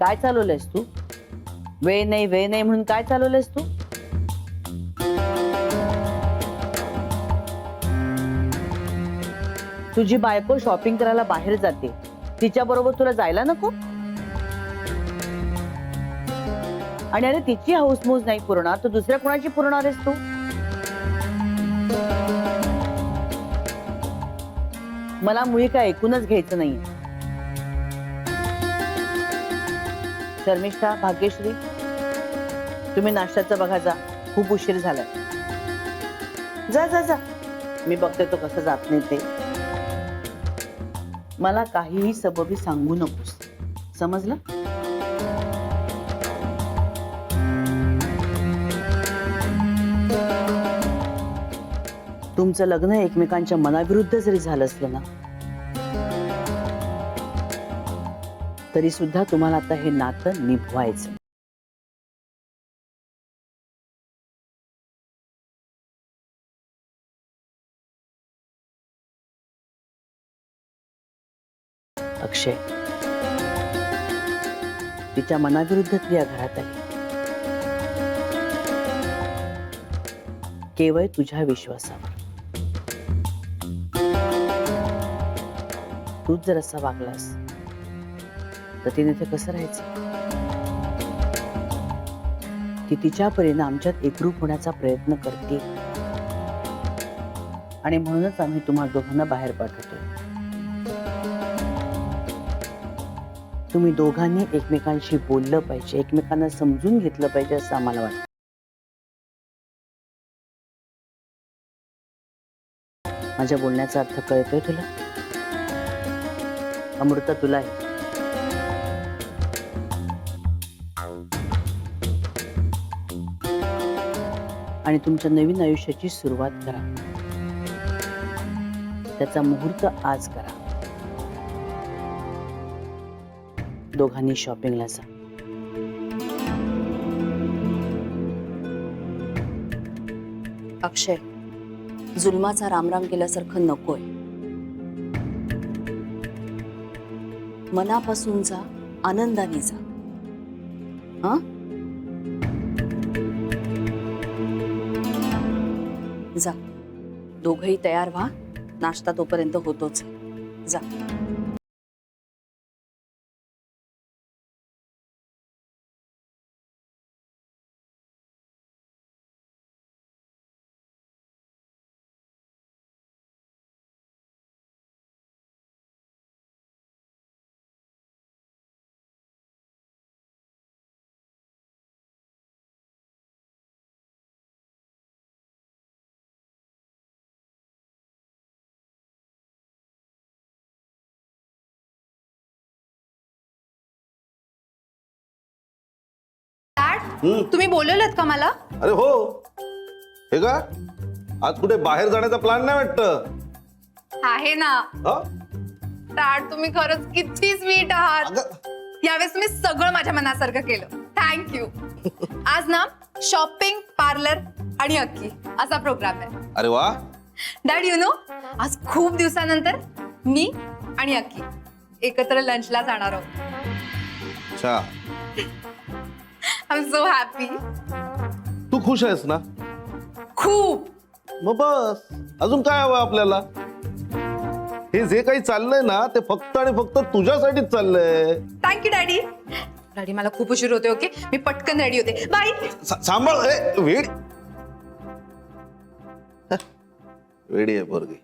काय चालवलंयस तू? वेळ नाही म्हणून काय चालवलंयस तू? तुझी बायको शॉपिंग करायला बाहेर जाते, तिच्या बरोबर तुला जायला नको? आणि अरे तिची हाऊसमौज नाही पुरणार तर दुसऱ्या कोणाची पुरणार आहेस तू? मला मुळी काय ऐकूनच घ्यायचं नाही. शर्मिष्ठा, भाग्यश्री, तुम्ही नाश्त्याचं बघा जा. खूप उशीर झालाय. जा जा जा. मी बघते तो कसं जात नाही ते. मला काहीही सबबी सांगू नकोस, समजलं? तुमचं लग्न एकमेकांच्या मनाविरुद्ध जरी झालं असलं ना, तरी सुद्धा तुम्हाला आता हे नातं निभवायचं. अक्षय, तिच्या मनाविरुद्ध तू या घरात आली, केवळ तुझ्या विश्वासावर. तूच जर असा वागलास तर तिने ते कसं राहायचं? ती तिच्या परीने आमच्यात एकरूप होण्याचा प्रयत्न करते आणि म्हणूनच आम्ही तुम्हा दोघांना बाहेर पाठवतो. तुम्ही दोघांनी एकमेकांशी बोललं पाहिजे, एकमेकांना समजून घेतलं पाहिजे असं आम्हाला वाटतं. माझ्या बोलण्याचा अर्थ कळतोय तुला? अमृता, तुलाही. आणि तुमच्या नवीन आयुष्याची सुरुवात करा. त्याचा मुहूर्त आज करा. दोघांनी शॉपिंगला जा. अक्षय, जुलमाचा रामराम केल्यासारखं नकोय. मनापासून जा, आनंदाने जा. हा, जा. दोघही तयार व्हा. नाश्ता तोपर्यंत होतोच. जा. तुम्ही बोलवलत का मला? अरे हो. हे का आज कुठे बाहेर जाण्याचा प्लॅन नाही वाटत? आहे ना. डॅड तुम्ही खरंच किती स्वीट आहात. यावेळेस तुम्ही सगळं माझ्या मनासारखं केलं. थँक्यू. आज ना शॉपिंग, पार्लर आणि अक्की असा प्रोग्राम आहे. अरे वा. डॅड यू नो आज खूप दिवसानंतर मी आणि अक्की एकत्र लंचला जाणार आहोत. अच्छा. I am so happy. तू खुश आहेस ना? खूप. मग बस अजून काय हवं आपल्याला? हे जे काही चाललंय ना ते फक्त आणि फक्त तुझ्यासाठीच चाललंय. Thank you daddy. डॅडी मला खूप उशीर होते. ओके मी पटकन रेडी होते. बाय. सांभाळ. वेळ वेडी आहे पोरगी.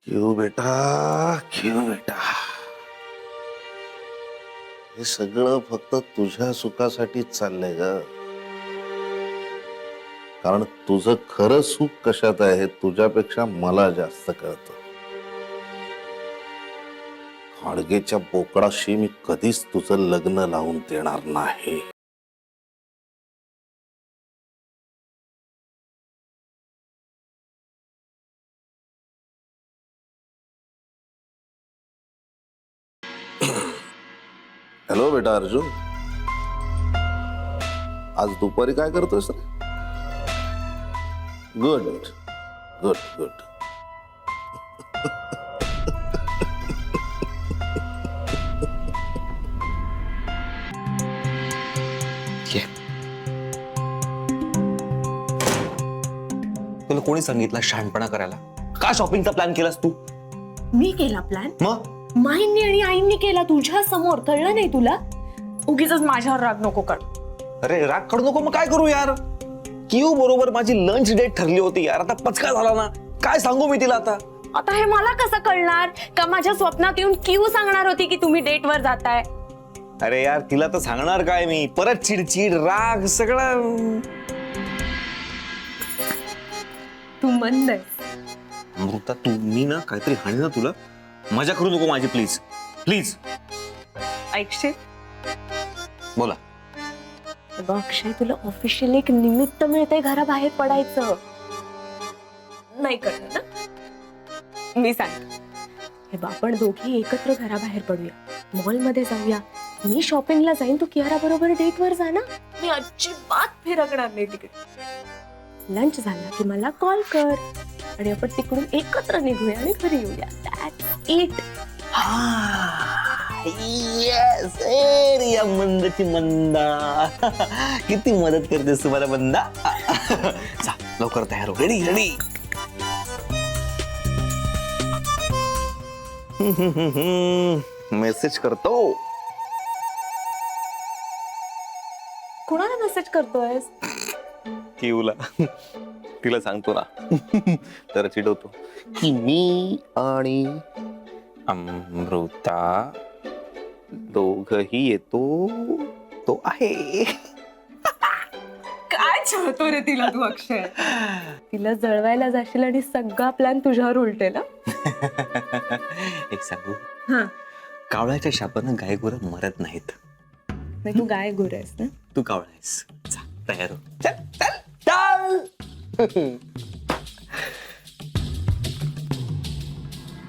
क्यों बेटा, क्यों बेटा. हे सगळं फक्त तुझ्या सुखासाठीच चाललंय ग. कारण तुझं खरं सुख कशात आहे तुझ्यापेक्षा मला जास्त कळतं. खाडगेच्या बोकडाशी मी कधीच तुझं लग्न लावून देणार नाही. हॅलो बेटा अर्जुन, आज दुपारी काय करतोयस रे? Good good good. तुला कोणी सांगितलं शहाणपणा करायला? का शॉपिंगचा प्लॅन केलास तू? मी केला प्लॅन? मग माईंनी आणि आईंनी केला तुझ्या समोर. कळलं नाही तुला? उगीच माझ्यावर राग नको कर. अरे राग काढू नको. मग काय करू यार? किऊ बरोबर माझी लंच डेट ठरली होती यार. आता पचका झाला ना. काय सांगू मी तिला आता? आता हे मला कसं कळणार? का माझ्या स्वप्नात येऊन क्यू सांगणार होती की तुम्ही डेटवर जाताय? अरे यार तिला तर सांगणार काय मी? परत चिडचिड, राग सगळं. तू मंद आहेस. अमृता तू मी ना काहीतरी हाणे ना तुला. मजा करू नको माझी प्लीज प्लीज. ऐकशील? बोला. अक्षय तुला ऑफिशियल एक निमित्त मिळते घराबाहेर पडायचं. नाही कळलं ना? मी सांगते. हे बा आपण दोघी एकत्र घराबाहेर पडूया. मॉलमध्ये जाऊया. मी शॉपिंगला जाईन, तू कियारा बरोबर डेटवर जा ना. मी अजिबात फिरकणार नाही तिकडे. लंच झाला की मला कॉल कर आणि आपण तिकडून एकत्र निघूया आणि घरी येऊया. That's it. येस. रिया मंदाची मंदा. किती मदत करतेस तुम्हाला मंदा. जा लवकर तयार हो. Ready ready. मेसेज करतो. कोणाला मेसेज करतोयस? किऊला. तिला सांगतो ना. तर चिडवतो की मी आणि अमृता दोघही येतो. तो आहे. काय छळतो रे तिला तू अक्षय? तिला जळवायला जाशील आणि सगळा प्लॅन तुझ्यावर उलटेल. एक सांगू? कावळ्याच्या शापानं गायगुरं मरत नाहीत. तू गाय गोर आहेस ना? तू कावळा आहेस. जा तयार हो. चल चल चल.